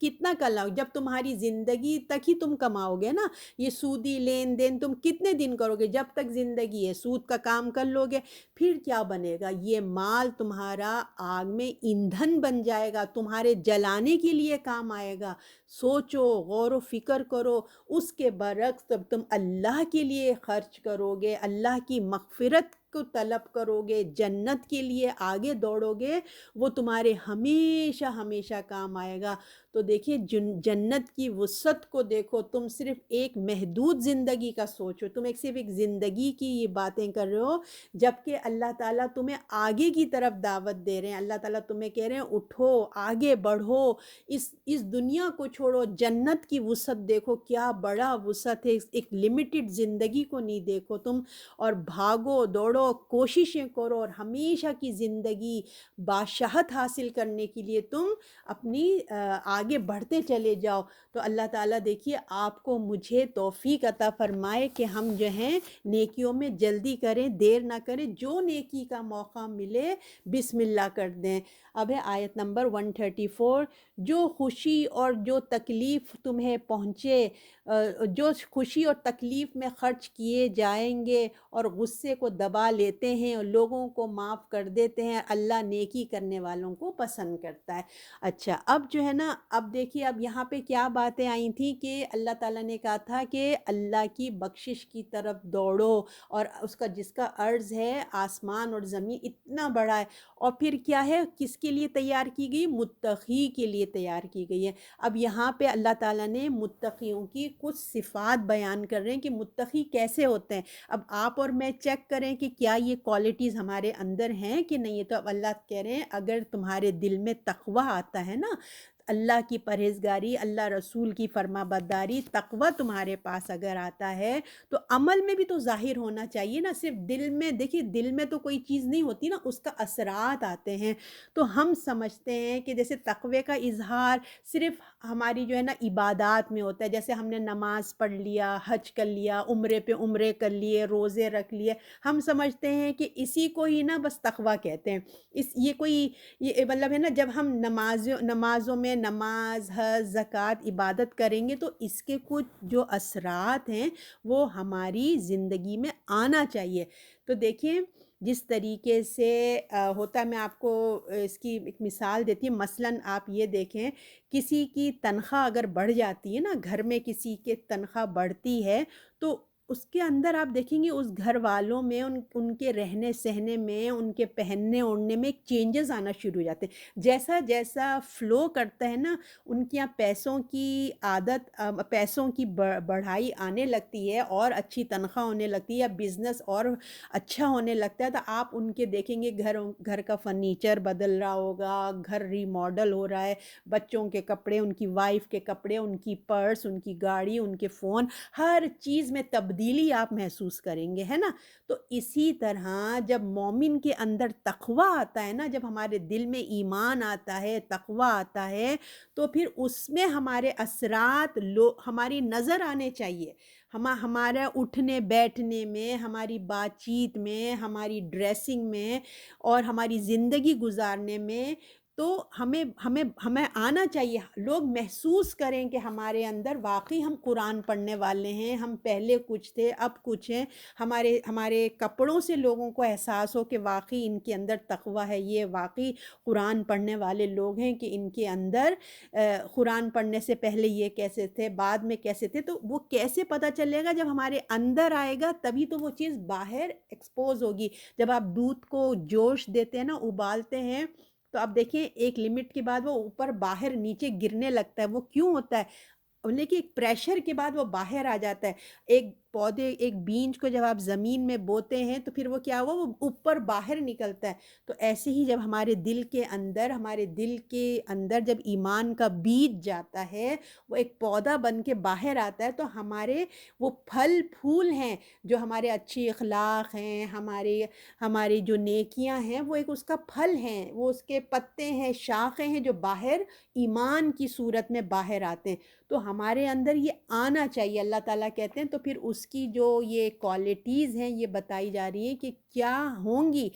کتنا کماؤ، جب تمہاری زندگی تک ہی تم کماؤ گے نا، یہ سودی لین دین تم کتنے دن کرو گے؟ جب تک زندگی ہے سود کا کام کر لو گے، پھر کیا بنے گا؟ یہ مال تمہارا آگ میں ایندھن بن جائے گا، تمہارے جلانے کے لیے کام آئے گا۔ سوچو، غور و فکر کرو، اس کے برعکس تب تم اللہ کے لیے خرچ کرو گے، اللہ کی مغفرت کو طلب کرو گے، جنت کے لیے آگے دوڑو گے، وہ تمہارے ہمیشہ ہمیشہ کام آئے گا۔ تو دیکھیے جنت کی وسعت کو دیکھو، تم صرف ایک محدود زندگی کا سوچو، تم صرف ایک زندگی کی یہ باتیں کر رہے ہو، جبکہ اللہ تعالیٰ تمہیں آگے کی طرف دعوت دے رہے ہیں۔ اللہ تعالیٰ تمہیں کہہ رہے ہیں اٹھو، آگے بڑھو، اس دنیا کو چھوڑو، جنت کی وسعت دیکھو، کیا بڑا وسعت ہے، ایک لمیٹڈ زندگی کو نہیں دیکھو تم، اور بھاگو دوڑو کرو، کوششیں کرو اور ہمیشہ کی زندگی بادشاہت حاصل کرنے کے لیے تم اپنی آگے بڑھتے چلے جاؤ۔ تو اللہ تعالیٰ دیکھیے آپ کو مجھے توفیق عطا فرمائے کہ ہم جو ہیں نیکیوں میں جلدی کریں، دیر نہ کریں، جو نیکی کا موقع ملے بسم اللہ کر دیں۔ اب ہے آیت نمبر 134، جو خوشی اور جو تکلیف تمہیں پہنچے، جو خوشی اور تکلیف میں خرچ کیے جائیں گے اور غصے کو دبا لیتے ہیں اور لوگوں کو معاف کر دیتے ہیں، اللہ نیکی کرنے والوں کو پسند کرتا ہے۔ اچھا، اب جو ہے نا، اب دیکھیے اب یہاں پہ کیا باتیں آئی تھیں کہ اللہ تعالیٰ نے کہا تھا کہ اللہ کی بخشش کی طرف دوڑو، اور اس کا جس کا عرض ہے آسمان اور زمین اتنا بڑا ہے، اور پھر کیا ہے، کس کے لیے تیار کی گئی؟ متقی کے لیے تیار کی گئی ہے۔ اب یہاں پہ اللہ تعالیٰ نے متقیوں کی کچھ صفات بیان کر رہے ہیں کہ متقی کیسے ہوتے ہیں۔ اب آپ اور میں چیک کریں کہ کیا یہ کوالٹیز ہمارے اندر ہیں کہ نہیں ہے۔ تو اب اللہ کہہ رہے ہیں اگر تمہارے دل میں تقوی آتا ہے نا، اللہ کی پرہیزگاری، اللہ رسول کی فرما برداری، تقوی تمہارے پاس اگر آتا ہے تو عمل میں بھی تو ظاہر ہونا چاہیے نا، صرف دل میں۔ دیکھیے دل میں تو کوئی چیز نہیں ہوتی نا، اس کا اثرات آتے ہیں۔ تو ہم سمجھتے ہیں کہ جیسے تقوی کا اظہار صرف ہماری جو ہے نا عبادات میں ہوتا ہے، جیسے ہم نے نماز پڑھ لیا، حج کر لیا، عمرے پہ عمرے کر لیے، روزے رکھ لیے، ہم سمجھتے ہیں کہ اسی کو ہی نا بس تقوی کہتے ہیں۔ یہ کوئی یہ مطلب ہے نا، جب ہم نمازوں میں نماز، حج، زکوٰۃ، عبادت کریں گے تو اس کے کچھ جو اثرات ہیں وہ ہماری زندگی میں آنا چاہیے۔ تو دیکھیں جس طریقے سے ہوتا ہے، میں آپ کو اس کی ایک مثال دیتی ہوں۔ مثلاً آپ یہ دیکھیں، کسی کی تنخواہ اگر بڑھ جاتی ہے نا، گھر میں کسی کے تنخواہ بڑھتی ہے تو اس کے اندر آپ دیکھیں گے اس گھر والوں میں، ان کے رہنے سہنے میں، ان کے پہننے اوڑھنے میں ایک چینجز آنا شروع ہو جاتے ہیں۔ جیسا جیسا فلو کرتا ہے نا، ان کے یہاں پیسوں کی عادت، پیسوں کی بڑھائی آنے لگتی ہے اور اچھی تنخواہ ہونے لگتی ہے یا بزنس اور اچھا ہونے لگتا ہے، تو آپ ان کے دیکھیں گے گھر کا فرنیچر بدل رہا ہوگا، گھر ری ماڈل ہو رہا ہے، بچوں کے کپڑے، ان کی وائف کے کپڑے، ان کی پرس، ان کی گاڑی، ان کے فون، ہر چیز میں تبدیلی آپ محسوس کریں گے، ہے نا۔ تو اسی طرح جب مومن کے اندر تقوی آتا ہے نا، جب ہمارے دل میں ایمان آتا ہے، تقوی آتا ہے، تو پھر اس میں ہمارے اثرات ہماری نظر آنے چاہیے۔ ہمارا اٹھنے بیٹھنے میں، ہماری بات چیت میں، ہماری ڈریسنگ میں اور ہماری زندگی گزارنے میں، تو ہمیں آنا چاہیے، لوگ محسوس کریں کہ ہمارے اندر واقعی ہم قرآن پڑھنے والے ہیں، ہم پہلے کچھ تھے اب کچھ ہیں۔ ہمارے کپڑوں سے لوگوں کو احساس ہو کہ واقعی ان کے اندر تقوی ہے، یہ واقعی قرآن پڑھنے والے لوگ ہیں، کہ ان کے اندر قرآن پڑھنے سے پہلے یہ کیسے تھے، بعد میں کیسے تھے۔ تو وہ کیسے پتہ چلے گا؟ جب ہمارے اندر آئے گا تبھی تو وہ چیز باہر ایکسپوز ہوگی۔ جب آپ دودھ کو جوش دیتے ہیں نا، ابالتے ہیں، تو آپ دیکھیں ایک لمٹ کے بعد وہ اوپر باہر نیچے گرنے لگتا ہے۔ وہ کیوں ہوتا ہے؟ لیکن ایک پریشر کے بعد وہ باہر آ جاتا ہے۔ ایک پودے، ایک بیج کو جب آپ زمین میں بوتے ہیں تو پھر وہ کیا ہوا، وہ اوپر باہر نکلتا ہے۔ تو ایسے ہی جب ہمارے دل کے اندر جب ایمان کا بیج جاتا ہے، وہ ایک پودا بن کے باہر آتا ہے، تو ہمارے وہ پھل پھول ہیں جو ہمارے اچھی اخلاق ہیں، ہماری جو نیکیاں ہیں، وہ ایک اس کا پھل ہیں، وہ اس کے پتے ہیں، شاخیں ہیں جو باہر ایمان کی صورت میں باہر آتے ہیں۔ تو ہمارے اندر یہ آنا چاہیے، اللہ تعالیٰ کہتے ہیں۔ تو پھر اس کی جو یہ کوالٹیز ہیں یہ بتائی جا رہی ہے کہ کیا ہوں گی،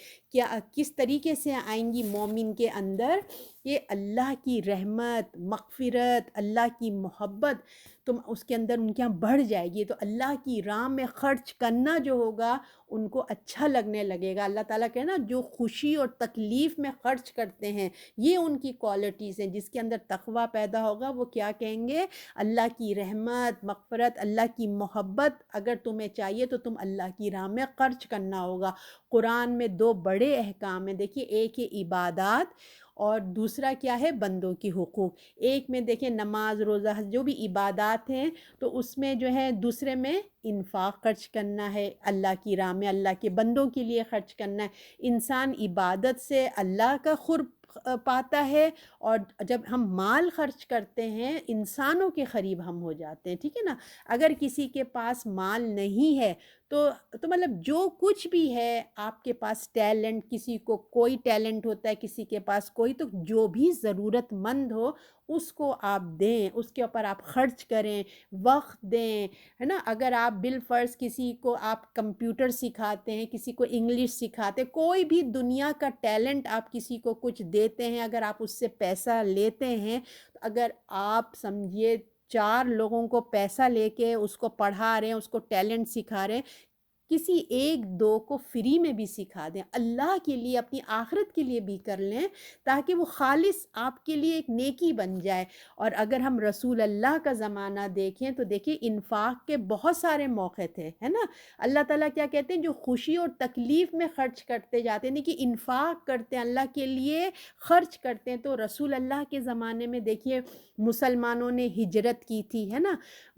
کس طریقے سے آئیں گی مومن کے اندر، کہ اللہ کی رحمت، مغفرت، اللہ کی محبت تم اس کے اندر ان کے یہاں بڑھ جائے گی۔ تو اللہ کی راہ میں خرچ کرنا جو ہوگا ان کو اچھا لگنے لگے گا۔ اللہ تعالیٰ کہے نا، جو خوشی اور تکلیف میں خرچ کرتے ہیں، یہ ان کی کوالٹیز ہیں۔ جس کے اندر تقوی پیدا ہوگا وہ کیا کہیں گے؟ اللہ کی رحمت، مغفرت، اللہ کی محبت اگر تمہیں چاہیے تو تم اللہ کی راہ میں خرچ کرنا ہوگا۔ قرآن میں دو بڑے احکام ہیں، دیکھیے، ایک ہے عبادات اور دوسرا کیا ہے؟ بندوں کی حقوق۔ ایک میں دیکھیں نماز، روزہ، حج، جو بھی عبادات ہیں، تو اس میں جو ہے دوسرے میں انفاق خرچ کرنا ہے، اللہ کی راہ میں، اللہ کے بندوں کے لیے خرچ کرنا ہے۔ انسان عبادت سے اللہ کا قرب پاتا ہے، اور جب ہم مال خرچ کرتے ہیں انسانوں کے قریب ہم ہو جاتے ہیں، ٹھیک ہے نا؟ اگر کسی کے پاس مال نہیں ہے تو مطلب جو کچھ بھی ہے آپ کے پاس ٹیلنٹ، کسی کو کوئی ٹیلنٹ ہوتا ہے، کسی کے پاس کوئی، تو جو بھی ضرورت مند ہو اس کو آپ دیں، اس کے اوپر آپ خرچ کریں، وقت دیں، ہے نا؟ اگر آپ بالفرض کسی کو آپ کمپیوٹر سکھاتے ہیں، کسی کو انگلش سکھاتے ہیں، کوئی بھی دنیا کا ٹیلنٹ آپ کسی کو کچھ دیتے ہیں، اگر آپ اس سے پیسہ لیتے ہیں، تو اگر آپ سمجھیے 4 لوگوں کو پیسہ لے کے اس کو پڑھا رہے ہیں، اس کو ٹیلنٹ سکھا رہے ہیں، کسی ایک دو کو فری میں بھی سکھا دیں، اللہ کے لیے، اپنی آخرت کے لیے بھی کر لیں، تاکہ وہ خالص آپ کے لیے ایک نیکی بن جائے۔ اور اگر ہم رسول اللہ کا زمانہ دیکھیں تو دیکھیں انفاق کے بہت سارے موقع تھے، ہے نا؟ اللہ تعالیٰ کیا کہتے ہیں؟ جو خوشی اور تکلیف میں خرچ کرتے جاتے ہیں، یعنی کہ انفاق کرتے ہیں، اللہ کے لیے خرچ کرتے ہیں۔ تو رسول اللہ کے زمانے میں دیکھیے مسلمانوں نے ہجرت کی تھی، ہے نا؟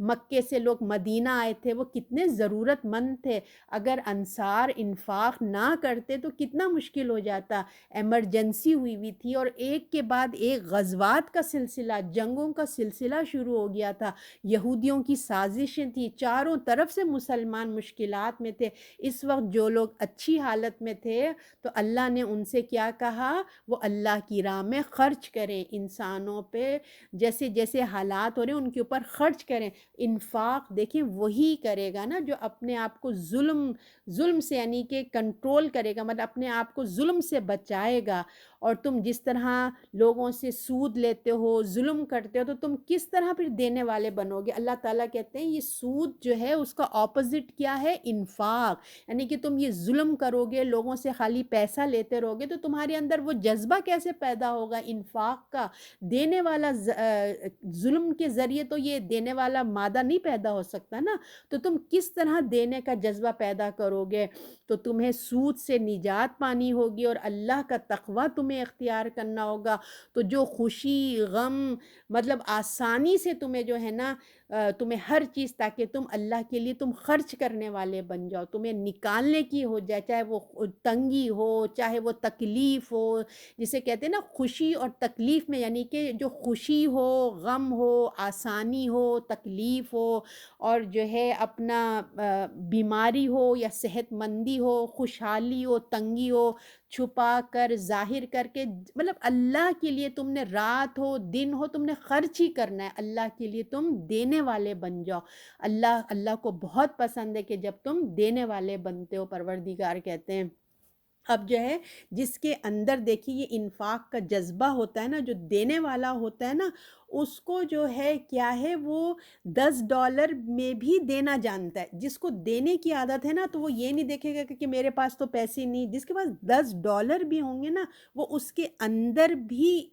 مکے سے لوگ مدینہ آئے تھے، وہ کتنے ضرورت مند تھے، اگر انصار انفاق نہ کرتے تو کتنا مشکل ہو جاتا، ایمرجنسی ہوئی تھی، اور ایک کے بعد ایک غزوات کا سلسلہ، جنگوں کا سلسلہ شروع ہو گیا تھا، یہودیوں کی سازشیں تھی، چاروں طرف سے مسلمان مشکلات میں تھے۔ اس وقت جو لوگ اچھی حالت میں تھے تو اللہ نے ان سے کیا کہا؟ وہ اللہ کی راہ میں خرچ کریں، انسانوں پہ جیسے جیسے حالات ہو رہے ہیں ان کے اوپر خرچ کریں۔ انفاق دیکھیں وہی کرے گا نا جو اپنے آپ کو ظلم سے، یعنی کہ کنٹرول کرے گا، مطلب اپنے آپ کو ظلم سے بچائے گا۔ اور تم جس طرح لوگوں سے سود لیتے ہو، ظلم کرتے ہو، تو تم کس طرح پھر دینے والے بنو گے؟ اللہ تعالیٰ کہتے ہیں یہ سود جو ہے اس کا اپوزٹ کیا ہے؟ انفاق، یعنی کہ تم یہ ظلم کرو گے، لوگوں سے خالی پیسہ لیتے رہو گے، تو تمہارے اندر وہ جذبہ کیسے پیدا ہوگا انفاق کا؟ دینے والا ظلم کے ذریعے تو یہ دینے والا مادہ نہیں پیدا ہو سکتا نا، تو تم کس طرح دینے کا جذبہ پیدا کرو گے؟ تو تمہیں سود سے نجات پانی ہوگی اور اللہ کا تقوی تمہیں اختیار کرنا ہوگا۔ تو جو خوشی، غم، مطلب آسانی سے تمہیں جو ہے نا تمہیں ہر چیز، تاکہ تم اللہ کے لیے تم خرچ کرنے والے بن جاؤ، تمہیں نکالنے کی ہو جائے، چاہے وہ تنگی ہو، چاہے وہ تکلیف ہو، جسے کہتے ہیں نا خوشی اور تکلیف میں، یعنی کہ جو خوشی ہو، غم ہو، آسانی ہو، تکلیف ہو، اور جو ہے اپنا بیماری ہو یا صحت مندی ہو، خوشحالی ہو، تنگی ہو، چھپا کر ظاہر کر کے، مطلب اللہ کے لیے تم نے رات ہو دن ہو تم نے خرچ ہی کرنا ہے، اللہ کے لیے تم دینے والے بن جاؤ۔ اللہ کو بہت پسند ہے کہ جب تم دینے والے بنتے ہو، پروردگار کہتے ہیں۔ اب جو ہے جس کے اندر دیکھیے یہ انفاق کا جذبہ ہوتا ہے نا، جو دینے والا ہوتا ہے نا، اس کو جو ہے کیا ہے، وہ $10 میں بھی دینا جانتا ہے۔ جس کو دینے کی عادت ہے نا تو وہ یہ نہیں دیکھے گا کہ میرے پاس تو پیسے نہیں، جس کے پاس $10 بھی ہوں گے نا وہ اس کے اندر بھی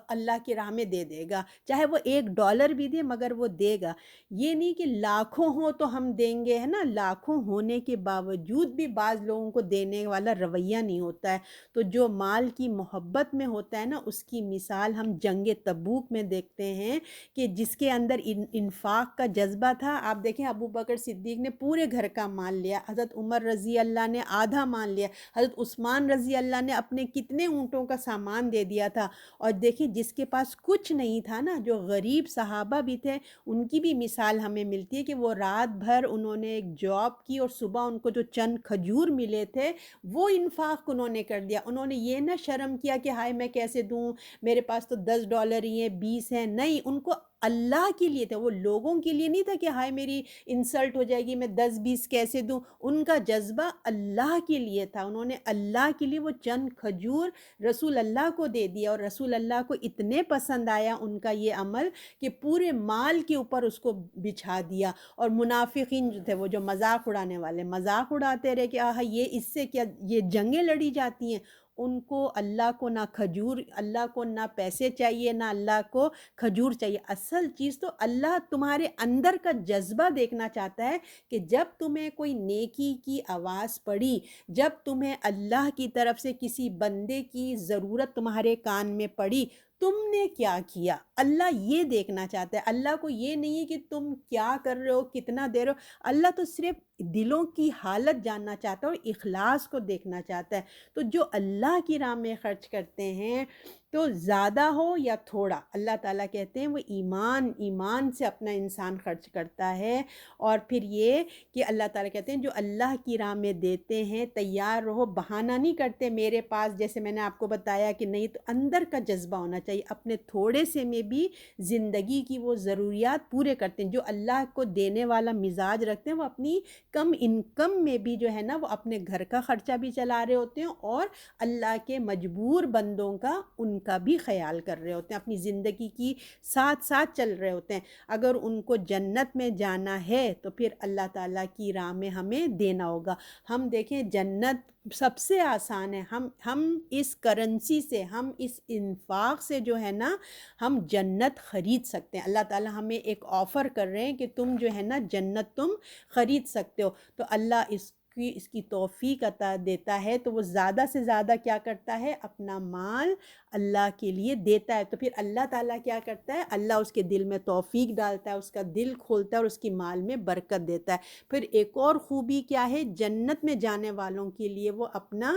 اللہ کی راہ میں دے دے گا، چاہے وہ $1 بھی دے مگر وہ دے گا۔ یہ نہیں کہ لاکھوں ہوں تو ہم دیں گے، ہے نا؟ لاکھوں ہونے کے باوجود بھی بعض لوگوں کو دینے والا رویہ نہیں ہوتا ہے۔ تو جو مال کی محبت میں ہوتا ہے نا، اس کی مثال ہم جنگ تبوک میں دیکھتے ہیں کہ جس کے اندر انفاق کا جذبہ تھا۔ آپ دیکھیں ابو بکر صدیق نے پورے گھر کا مال لیا، حضرت عمر رضی اللہ نے آدھا مال لیا، حضرت عثمان رضی اللہ نے اپنے کتنے اونٹوں کا سامان دے دیا تھا۔ اور دیکھیں جس کے پاس کچھ نہیں تھا نا، جو غریب صحابہ بھی تھے، ان کی بھی مثال ہمیں ملتی ہے کہ وہ رات بھر انہوں نے ایک جاب کی اور صبح ان کو جو چند کھجور ملے تھے وہ انفاق انہوں نے کر دیا۔ انہوں نے یہ نہ شرم کیا کہ ہائے میں کیسے دوں، میرے پاس تو $10 ہی ہیں، 20 ہیں، نہیں، ان کو اللہ کے لیے تھا، وہ لوگوں کے لیے نہیں تھا کہ ہائے میری انسلٹ ہو جائے گی میں 10-20 کیسے دوں۔ ان کا جذبہ اللہ کے لیے تھا، انہوں نے اللہ کے لیے وہ چند کھجور رسول اللہ کو دے دیا، اور رسول اللہ کو اتنے پسند آیا ان کا یہ عمل کہ پورے مال کے اوپر اس کو بچھا دیا۔ اور منافقین جو تھے، وہ جو مذاق اڑانے والے مذاق اڑاتے رہے کہ آہا یہ اس سے کیا، یہ جنگیں لڑی جاتی ہیں، ان کو اللہ کو نہ کھجور، اللہ کو نہ پیسے چاہیے، نہ اللہ کو کھجور چاہیے۔ اصل چیز تو اللہ تمہارے اندر کا جذبہ دیکھنا چاہتا ہے کہ جب تمہیں کوئی نیکی کی آواز پڑی، جب تمہیں اللہ کی طرف سے کسی بندے کی ضرورت تمہارے کان میں پڑی، تم نے کیا کیا؟ اللہ یہ دیکھنا چاہتا ہے۔ اللہ کو یہ نہیں ہے کہ تم کیا کر رہے ہو، کتنا دے رہے ہو، اللہ تو صرف دلوں کی حالت جاننا چاہتا ہے اور اخلاص کو دیکھنا چاہتا ہے۔ تو جو اللہ کی راہ میں خرچ کرتے ہیں تو زیادہ ہو یا تھوڑا، اللہ تعالیٰ کہتے ہیں وہ ایمان سے اپنا انسان خرچ کرتا ہے۔ اور پھر یہ کہ اللہ تعالیٰ کہتے ہیں جو اللہ کی راہ میں دیتے ہیں تیار رہو، بہانہ نہیں کرتے میرے پاس، جیسے میں نے آپ کو بتایا کہ نہیں، تو اندر کا جذبہ ہونا چاہیے، اپنے تھوڑے سے میں بھی زندگی کی وہ ضروریات پورے کرتے ہیں۔ جو اللہ کو دینے والا مزاج رکھتے ہیں وہ اپنی کم انکم میں بھی جو ہے نا وہ اپنے گھر کا خرچہ بھی چلا رہے ہوتے ہیں، اور اللہ کے مجبور بندوں کا ان کا بھی خیال کر رہے ہوتے ہیں، اپنی زندگی کی ساتھ ساتھ چل رہے ہوتے ہیں۔ اگر ان کو جنت میں جانا ہے تو پھر اللہ تعالیٰ کی راہ میں ہمیں دینا ہوگا۔ ہم دیکھیں جنت سب سے آسان ہے، ہم اس کرنسی سے، ہم اس انفاق سے جو ہے نا ہم جنت خرید سکتے ہیں۔ اللہ تعالیٰ ہمیں ایک آفر کر رہے ہیں کہ تم جو ہے نا جنت تم خرید سکتے ہو۔ تو اللہ اس کی توفیق عطا دیتا ہے، تو وہ زیادہ سے زیادہ کیا کرتا ہے، اپنا مال اللہ کے لیے دیتا ہے۔ تو پھر اللہ تعالیٰ کیا کرتا ہے، اللہ اس کے دل میں توفیق ڈالتا ہے، اس کا دل کھولتا ہے اور اس کی مال میں برکت دیتا ہے۔ پھر ایک اور خوبی کیا ہے، جنت میں جانے والوں کے لیے وہ اپنا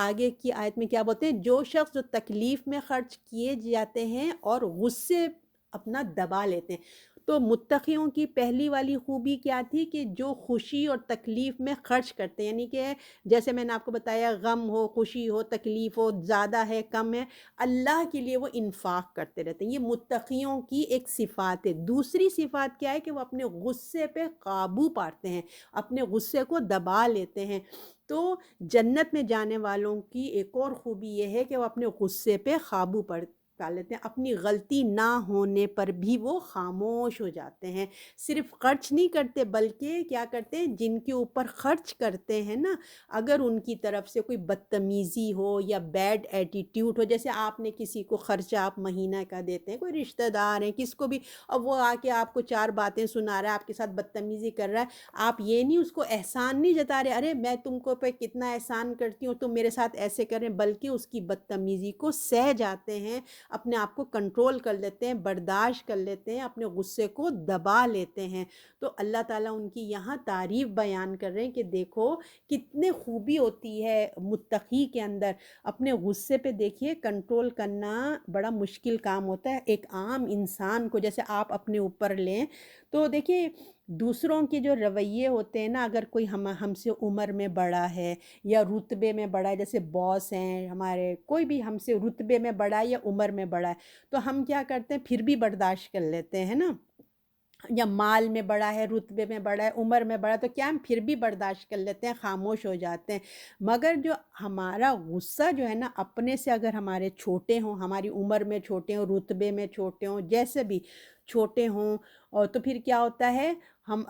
آگے کی آیت میں کیا بولتے ہیں، جو شخص جو تکلیف میں خرچ کیے جاتے ہیں اور غصے اپنا دبا لیتے ہیں۔ تو متقیوں کی پہلی والی خوبی کیا تھی کہ جو خوشی اور تکلیف میں خرچ کرتے ہیں، یعنی کہ جیسے میں نے آپ کو بتایا غم ہو، خوشی ہو، تکلیف ہو، زیادہ ہے کم ہے، اللہ کے لیے وہ انفاق کرتے رہتے ہیں۔ یہ متقیوں کی ایک صفات ہے۔ دوسری صفات کیا ہے کہ وہ اپنے غصے پہ قابو پاتے ہیں، اپنے غصے کو دبا لیتے ہیں۔ تو جنت میں جانے والوں کی ایک اور خوبی یہ ہے کہ وہ اپنے غصے پہ قابو پا لیتے ہیں، اپنی غلطی نہ ہونے پر بھی وہ خاموش ہو جاتے ہیں۔ صرف خرچ نہیں کرتے بلکہ کیا کرتے ہیں، جن کے اوپر خرچ کرتے ہیں نا، اگر ان کی طرف سے کوئی بدتمیزی ہو یا بیڈ ایٹیٹیوڈ ہو، جیسے آپ نے کسی کو خرچہ آپ مہینہ کا دیتے ہیں، کوئی رشتہ دار ہیں کس کو بھی، اب وہ آ کے آپ کو چار باتیں سنا رہا ہے، آپ کے ساتھ بدتمیزی کر رہا ہے، آپ یہ نہیں اس کو احسان نہیں جتا رہے، ارے میں تم کو پہ کتنا احسان کرتی ہوں، تم میرے ساتھ ایسے کر رہے ہیں، بلکہ اس کی بدتمیزی کو سہ جاتے ہیں، اپنے آپ کو کنٹرول کر لیتے ہیں، برداشت کر لیتے ہیں، اپنے غصے کو دبا لیتے ہیں۔ تو اللہ تعالیٰ ان کی یہاں تعریف بیان کر رہے ہیں کہ دیکھو کتنے خوبی ہوتی ہے متقی کے اندر۔ اپنے غصے پہ دیکھیے کنٹرول کرنا بڑا مشکل کام ہوتا ہے ایک عام انسان کو، جیسے آپ اپنے اوپر لیں تو دیکھیے دوسروں کے جو رویے ہوتے ہیں نا، اگر کوئی ہم سے عمر میں بڑا ہے یا رتبے میں بڑا ہے، جیسے باس ہیں ہمارے، کوئی بھی ہم سے رتبے میں بڑا ہے یا عمر میں بڑا ہے، تو ہم کیا کرتے ہیں پھر بھی برداشت کر لیتے ہیں نا، یا مال میں بڑا ہے، رتبے میں بڑا ہے، عمر میں بڑا ہے، تو کیا ہم پھر بھی برداشت کر لیتے ہیں، خاموش ہو جاتے ہیں۔ مگر جو ہمارا غصہ جو ہے نا، اپنے سے اگر ہمارے چھوٹے ہوں، ہماری عمر میں چھوٹے ہوں، رتبے میں چھوٹے ہوں، جیسے بھی چھوٹے ہوں، اور تو پھر کیا ہوتا ہے، ہم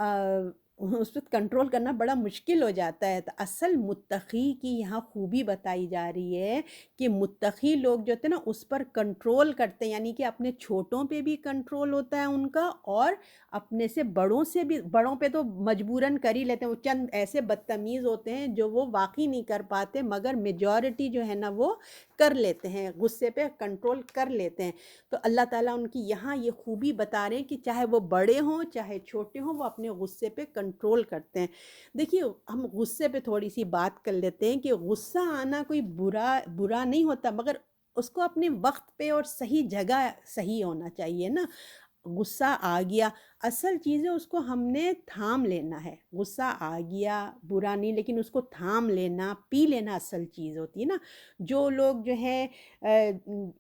اس وقت کنٹرول کرنا بڑا مشکل ہو جاتا ہے۔ تو اصل متقی کی یہاں خوبی بتائی جا رہی ہے کہ متقی لوگ جو ہوتے ہیں نا اس پر کنٹرول کرتے ہیں، یعنی کہ اپنے چھوٹوں پہ بھی کنٹرول ہوتا ہے ان کا، اور اپنے سے بڑوں بھی، بڑوں پہ تو مجبوراً کر ہی لیتے ہیں، وہ چند ایسے بدتمیز ہوتے ہیں جو وہ واقعی نہیں کر پاتے، مگر میجورٹی جو ہے نا وہ کر لیتے ہیں، غصے پہ کنٹرول کر لیتے ہیں۔ تو اللہ تعالیٰ ان کی یہاں یہ خوبی بتا رہے ہیں کہ چاہے وہ بڑے ہوں چاہے چھوٹے ہوں، وہ اپنے غصے پہ کنٹرول کرتے ہیں۔ دیکھیے ہم غصے پہ تھوڑی سی بات کر لیتے ہیں کہ غصہ آنا کوئی برا نہیں ہوتا، مگر اس کو اپنے وقت پہ اور صحیح جگہ صحیح ہونا چاہیے نا۔ غصہ آ گیا، اصل چیز ہے اس کو ہم نے تھام لینا ہے، غصہ آ گیا برا نہیں، لیکن اس کو تھام لینا، پی لینا اصل چیز ہوتی ہے نا۔ جو لوگ جو ہے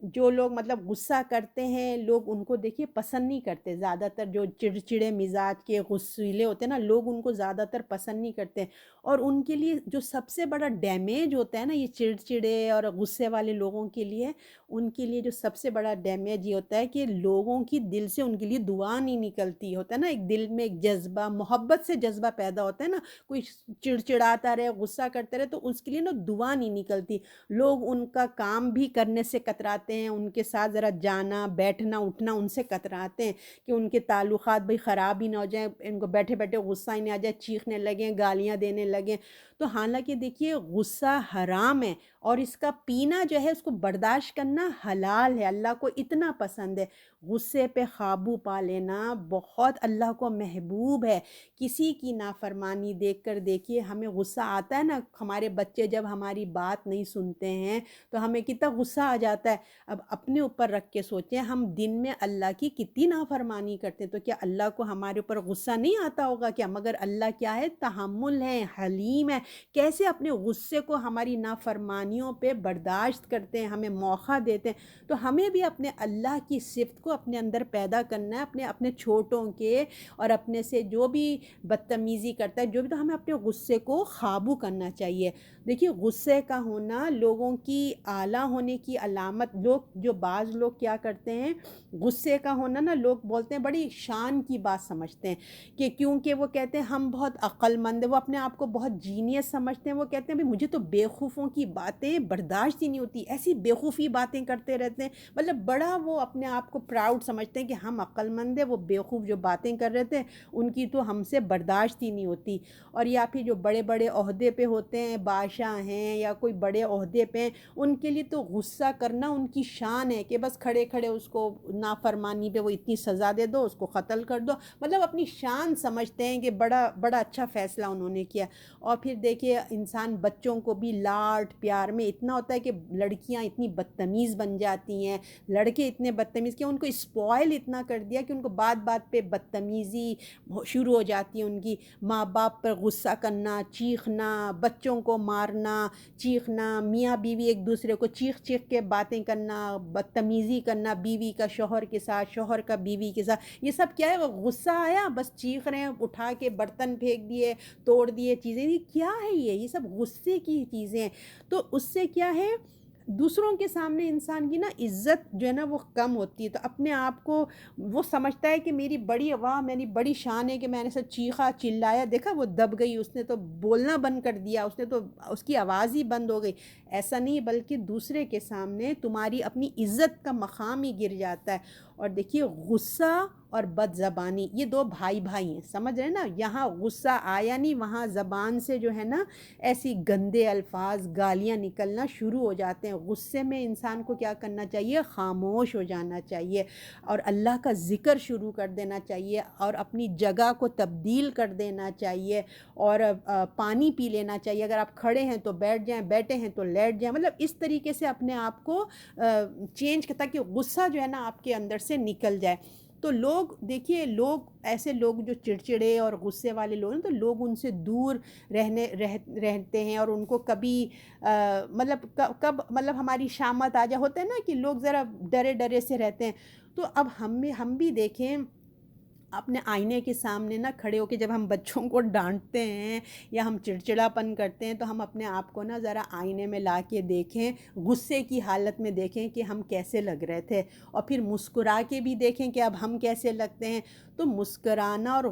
جو لوگ مطلب غصہ کرتے ہیں، لوگ ان کو دیکھیے پسند نہیں کرتے، زیادہ تر جو چڑچڑے مزاج کے غصیلے ہوتے ہیں نا، لوگ ان کو زیادہ تر پسند نہیں کرتے، اور ان کے لیے جو سب سے بڑا ڈیمیج ہوتا ہے نا، یہ چڑچڑے اور غصے والے لوگوں کے لیے، ان کے لیے جو سب سے بڑا ڈیمیج یہ ہوتا ہے کہ لوگوں کی دل سے ان کے لیے دعا نہیں نکلتی، ہوتا ہے نا ایک دل میں ایک جذبہ، محبت سے جذبہ پیدا ہوتا ہے نا، کوئی چڑچڑاتا رہے، غصہ کرتے رہے، تو اس کے لیے نا دعا نہیں نکلتی، لوگ ان کا کام بھی کرنے سے کتراتے ہیں، ان کے ساتھ ذرا جانا بیٹھنا اٹھنا ان سے کتراتے ہیں کہ ان کے تعلقات بھئی خراب ہی نہ ہو جائیں، ان کو بیٹھے بیٹھے غصہ ہی نہیں آ جائے، چیخنے لگیں، گالیاں دینے لگیں۔ تو حالانکہ دیکھیے غصہ حرام ہے، اور اس کا پینا جو ہے اس کو برداشت کرنا حلال ہے، اللہ کو اتنا پسند ہے۔ غصے پہ قابو پا لینا بہت اللہ کو محبوب ہے۔ کسی کی نافرمانی دیکھ کر دیکھیے ہمیں غصہ آتا ہے نا، ہمارے بچے جب ہماری بات نہیں سنتے ہیں تو ہمیں کتنا غصہ آ جاتا ہے۔ اب اپنے اوپر رکھ کے سوچیں، ہم دن میں اللہ کی کتنی نافرمانی کرتے ہیں، تو کیا اللہ کو ہمارے اوپر غصہ نہیں آتا ہوگا کیا؟ مگر اللہ کیا ہے؟ تحمل ہے، حلیم ہے، کیسے اپنے غصے کو ہماری نافرمانیوں پہ برداشت کرتے ہیں، ہمیں موقع دیتے ہیں۔ تو ہمیں بھی اپنے اللہ کی صفت کو اپنے اندر پیدا کرنا ہے، اپنے چھوٹوں کے اور اپنے سے جو بھی بدتمیزی کرتا ہے، جو بھی، تو ہمیں اپنے غصے کو قابو کرنا چاہیے۔ دیکھیے غصے کا ہونا لوگوں کی اعلیٰ ہونے کی علامت، بعض لوگ کیا کرتے ہیں، غصے کا ہونا نا لوگ بولتے ہیں بڑی شان کی بات سمجھتے ہیں، کہ کیونکہ وہ کہتے ہیں ہم بہت عقل مند ہیں، وہ اپنے آپ کو بہت جینیس سمجھتے ہیں، وہ کہتے ہیں مجھے تو بیوقوفوں کی باتیں برداشت ہی نہیں ہوتی، ایسی بیوقوفی باتیں کرتے رہتے ہیں، مطلب بڑا وہ اپنے آپ کو پراؤڈ سمجھتے ہیں کہ ہم عقل مند ہیں، وہ بیوقوف جو باتیں کر رہے تھے ان کی تو ہم سے برداشت ہی نہیں ہوتی۔ اور یا پھر جو بڑے بڑے عہدے پہ ہوتے ہیں، بادشاہ ہیں یا کوئی بڑے عہدے پہ ہیں، ان کے لیے تو غصہ کرنا ان کی شان ہے کہ بس کھڑے کھڑے اس کو نافرمانی پہ وہ اتنی سزا دے دو، اس کو قتل کر دو، مطلب اپنی شان سمجھتے ہیں کہ بڑا بڑا اچھا فیصلہ انہوں نے کیا۔ اور پھر دیکھیے انسان بچوں کو بھی لاڈ پیار میں اتنا ہوتا ہے کہ لڑکیاں اتنی بدتمیز بن جاتی ہیں، لڑکے اتنے بدتمیز کہ ان کو اسپوائل اتنا کر دیا کہ ان کو بات بات پہ بدتمیزی شروع ہو جاتی ہے، ان کی ماں باپ پر غصہ کرنا، چیخنا، بچوں کو مارنا، چیخنا، میاں بیوی ایک دوسرے کو چیخ چیخ کے باتیں کرنا، بدتمیزی کرنا، بیوی کا شوہر کے ساتھ، شوہر کا بیوی کے ساتھ، یہ سب کیا ہے؟ وہ غصہ آیا بس چیخ رہے ہیں، اٹھا کے برتن پھینک دیے، توڑ دیے چیزیں، یہ کیا ہے؟ یہ سب غصے کی چیزیں ہیں۔ تو اس سے کیا ہے، دوسروں کے سامنے انسان کی نا عزت جو ہے نا وہ کم ہوتی ہے، تو اپنے آپ کو وہ سمجھتا ہے کہ میری بڑی واہ، میری بڑی شان ہے کہ میں نے سے چیخا چلایا، دیکھا وہ دب گئی، اس نے تو بولنا بند کر دیا، اس نے تو اس کی آواز ہی بند ہو گئی۔ ایسا نہیں، بلکہ دوسرے کے سامنے تمہاری اپنی عزت کا مقام ہی گر جاتا ہے۔ اور دیکھیے غصہ اور بد زبانی یہ دو بھائی بھائی ہیں، سمجھ رہے ہیں نا؟ یہاں غصہ آیا نہیں، وہاں زبان سے جو ہے نا ایسی گندے الفاظ، گالیاں نکلنا شروع ہو جاتے ہیں۔ غصے میں انسان کو کیا کرنا چاہیے؟ خاموش ہو جانا چاہیے اور اللہ کا ذکر شروع کر دینا چاہیے اور اپنی جگہ کو تبدیل کر دینا چاہیے اور پانی پی لینا چاہیے، اگر آپ کھڑے ہیں تو بیٹھ جائیں، بیٹھے ہیں تو لیٹ جائیں، مطلب اس طریقے سے اپنے آپ کو چینج کرتا کہ غصہ جو ہے نا آپ کے اندر سے نکل جائے۔ تو لوگ دیکھیے، ایسے لوگ جو چڑچڑے اور غصے والے لوگ ہیں تو لوگ ان سے دور رہتے ہیں اور ان کو کبھی مطلب کب مطلب ہماری شامت آ جا ہوتا ہے نا کہ لوگ ذرا ڈرے ڈرے سے رہتے ہیں۔ تو اب ہم بھی دیکھیں اپنے آئینے کے سامنے نہ کھڑے ہو کے جب ہم بچوں کو ڈانٹتے ہیں یا ہم چڑچڑاپن کرتے ہیں تو ہم اپنے آپ کو نا ذرا آئینے میں لا کے دیکھیں، غصے کی حالت میں دیکھیں کہ ہم کیسے لگ رہے تھے، اور پھر مسکرا کے بھی دیکھیں کہ اب ہم کیسے لگتے ہیں۔ تو مسکرانا اور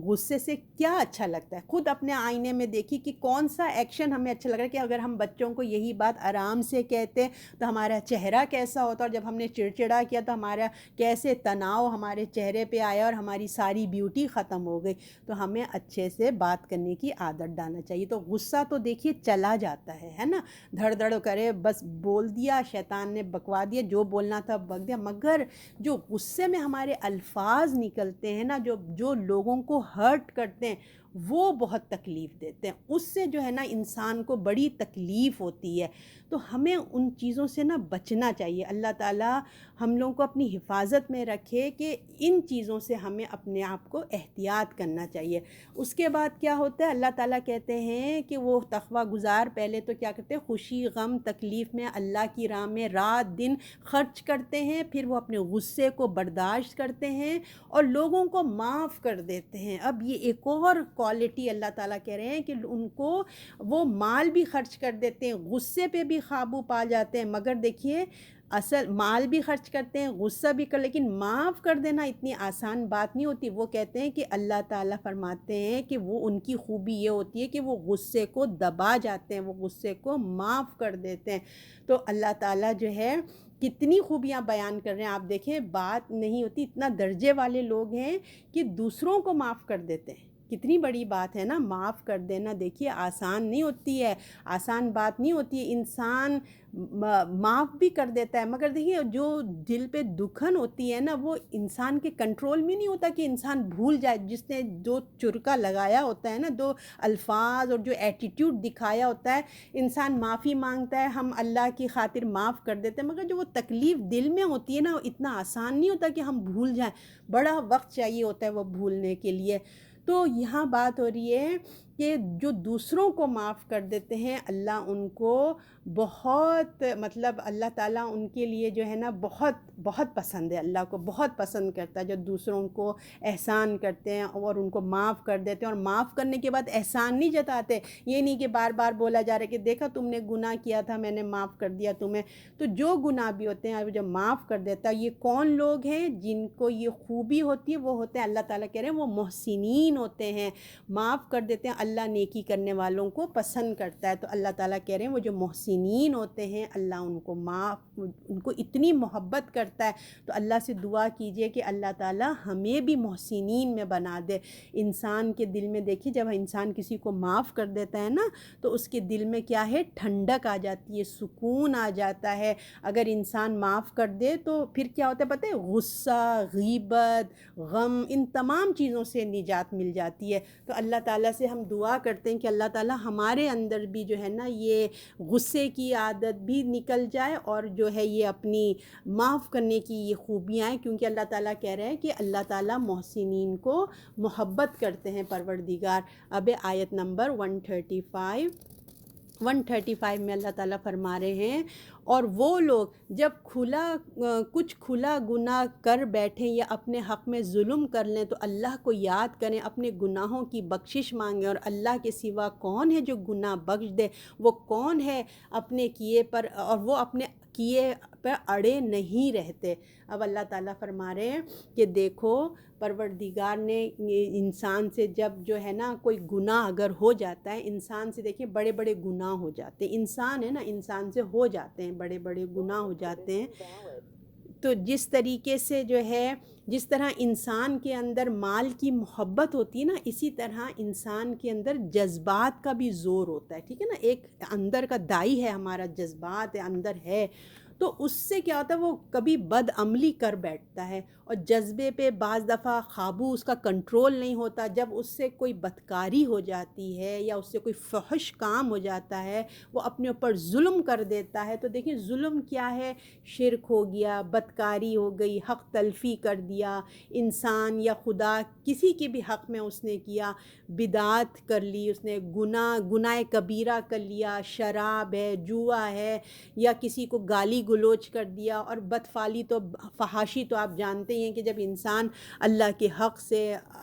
غصے سے کیا اچھا لگتا ہے؟ خود اپنے آئینے میں دیکھیں کہ کون سا ایکشن ہمیں اچھا لگ رہا ہے، کہ اگر ہم بچوں کو یہی بات آرام سے کہتے تو ہمارا چہرہ کیسا ہوتا، اور جب ہم نے چڑچڑا کیا تو ہمارا کیسے تناؤ ہمارے چہرے پہ آیا اور ہماری ساری بیوٹی ختم ہو گئی۔ تو ہمیں اچھے سے بات کرنے کی عادت ڈالنا چاہیے۔ تو غصہ تو دیکھیے چلا جاتا ہے نا، دھڑ دھڑ کرے بس بول دیا، شیطان نے بکوا دیا، جو بولنا تھا بک دیا، مگر جو غصے میں ہمارے الفاظ نکلتے ہیں نا، جو لوگوں کو ہرٹ کرتے ہیں وہ بہت تکلیف دیتے ہیں، اس سے جو ہے نا انسان کو بڑی تکلیف ہوتی ہے۔ تو ہمیں ان چیزوں سے نا بچنا چاہیے۔ اللہ تعالیٰ ہم لوگوں کو اپنی حفاظت میں رکھے کہ ان چیزوں سے ہمیں اپنے آپ کو احتیاط کرنا چاہیے۔ اس کے بعد کیا ہوتا ہے، اللہ تعالیٰ کہتے ہیں کہ وہ تقویٰ گزار پہلے تو کیا کرتے ہیں، خوشی غم تکلیف میں اللہ کی راہ میں رات دن خرچ کرتے ہیں، پھر وہ اپنے غصے کو برداشت کرتے ہیں اور لوگوں کو معاف کر دیتے ہیں۔ اب یہ ایک اور کوالٹی اللہ تعالیٰ کہہ رہے ہیں کہ ان کو وہ مال بھی خرچ کر دیتے ہیں، غصے پہ بھی قابو پا جاتے ہیں، مگر دیکھیے اصل مال بھی خرچ کرتے ہیں، غصہ بھی لیکن معاف کر دینا اتنی آسان بات نہیں ہوتی۔ وہ کہتے ہیں کہ اللہ تعالیٰ فرماتے ہیں کہ وہ ان کی خوبی یہ ہوتی ہے کہ وہ غصے کو دبا جاتے ہیں، وہ غصے کو معاف کر دیتے ہیں۔ تو اللہ تعالیٰ جو ہے کتنی خوبیاں بیان کر رہے ہیں، آپ دیکھیں بات نہیں ہوتی، اتنا درجے والے لوگ ہیں کہ دوسروں کو معاف کر دیتے ہیں، کتنی بڑی بات ہے نا معاف کر دینا. دیکھیے آسان نہیں ہوتی ہے، آسان بات نہیں ہوتی ہے. انسان معاف بھی کر دیتا ہے، مگر دیکھیے جو دل پہ دکھن ہوتی ہے نا وہ انسان کے کنٹرول میں نہیں ہوتا کہ انسان بھول جائے. جس نے جو چرکا لگایا ہوتا ہے نا، دو الفاظ اور جو ایٹیٹیوڈ دکھایا ہوتا ہے، انسان معافی مانگتا ہے، ہم اللہ کی خاطر معاف کر دیتے ہیں، مگر جو وہ تکلیف دل میں ہوتی ہے نا وہ اتنا آسان نہیں ہوتا کہ ہم بھول جائیں. بڑا وقت چاہیے ہوتا ہے وہ بھولنے کے لیے. تو یہاں بات ہو رہی ہے کہ جو دوسروں کو معاف کر دیتے ہیں اللہ ان کو بہت، مطلب اللہ تعالیٰ ان کے لیے جو ہے نا بہت بہت پسند ہے. اللہ کو بہت پسند کرتا ہے جو دوسروں کو احسان کرتے ہیں اور ان کو معاف کر دیتے ہیں. اور معاف کرنے کے بعد احسان نہیں جتاتے، یہ نہیں کہ بار بار بولا جا رہا ہے کہ دیکھا تم نے گناہ کیا تھا میں نے معاف کر دیا تمہیں. تو جو گناہ بھی ہوتے ہیں جب معاف کر دیتا ہے، یہ کون لوگ ہیں جن کو یہ خوبی ہوتی ہے؟ وہ ہوتے ہیں، اللہ تعالیٰ کہہ رہے ہیں وہ محسنین ہوتے ہیں، معاف کر دیتے ہیں. اللہ نیکی کرنے والوں کو پسند کرتا ہے. تو اللہ تعالیٰ کہہ رہے ہیں وہ جو محسنین ہوتے ہیں اللہ ان کو معاف، ان کو اتنی محبت کرتا ہے. تو اللہ سے دعا کیجئے کہ اللہ تعالیٰ ہمیں بھی محسنین میں بنا دے. انسان کے دل میں دیکھیے جب انسان کسی کو معاف کر دیتا ہے نا تو اس کے دل میں کیا ہے؟ ٹھنڈک آ جاتی ہے، سکون آ جاتا ہے. اگر انسان معاف کر دے تو پھر کیا ہوتا ہے پتہ ہے؟ غصہ، غیبت، غم، ان تمام چیزوں سے نجات مل جاتی ہے. تو اللہ تعالیٰ سے ہم دعا کرتے ہیں کہ اللہ تعالیٰ ہمارے اندر بھی جو ہے نا یہ غصے کی عادت بھی نکل جائے اور جو ہے یہ اپنی معاف کرنے کی یہ خوبیاں ہیں، کیونکہ اللہ تعالیٰ کہہ رہے ہیں کہ اللہ تعالیٰ محسنین کو محبت کرتے ہیں پروردگار. اب آیت نمبر 135 میں اللہ تعالیٰ فرما رہے ہیں اور وہ لوگ جب کچھ کھلا گناہ کر بیٹھیں یا اپنے حق میں ظلم کر لیں تو اللہ کو یاد کریں، اپنے گناہوں کی بخشش مانگیں. اور اللہ کے سوا کون ہے جو گناہ بخش دے؟ وہ کون ہے اپنے کیے پر، اور وہ اپنے کیے پر اڑے نہیں رہتے. اب اللہ تعالیٰ فرما رہے ہیں کہ دیکھو پروردگار نے انسان سے جب جو ہے نا کوئی گناہ اگر ہو جاتا ہے، انسان سے دیکھیں بڑے بڑے گناہ ہو جاتے ہیں، انسان ہے نا انسان سے ہو جاتے ہیں بڑے بڑے گناہ ہو جاتے ہیں. تو جس طریقے سے جو ہے، جس طرح انسان کے اندر مال کی محبت ہوتی ہے نا، اسی طرح انسان کے اندر جذبات کا بھی زور ہوتا ہے. ٹھیک ہے نا، ایک اندر کا دائی ہے ہمارا، جذبات ہے اندر ہے، تو اس سے کیا ہوتا ہے وہ کبھی بد عملی کر بیٹھتا ہے اور جذبے پہ بعض دفعہ قابو اس کا کنٹرول نہیں ہوتا. جب اس سے کوئی بدکاری ہو جاتی ہے یا اس سے کوئی فحش کام ہو جاتا ہے، وہ اپنے اوپر ظلم کر دیتا ہے. تو دیکھیں ظلم کیا ہے؟ شرک ہو گیا، بدکاری ہو گئی، حق تلفی کر دیا انسان یا خدا کسی کے بھی حق میں اس نے کیا، بدعت کر لی اس نے، گناہ کبیرہ کر لیا، شراب ہے، جوا ہے، یا کسی کو گالی گلوچ کر دیا. اور بدفعلی تو فحاشی تو آپ جانتے ہیں کہ جب انسان اللہ کے حق سے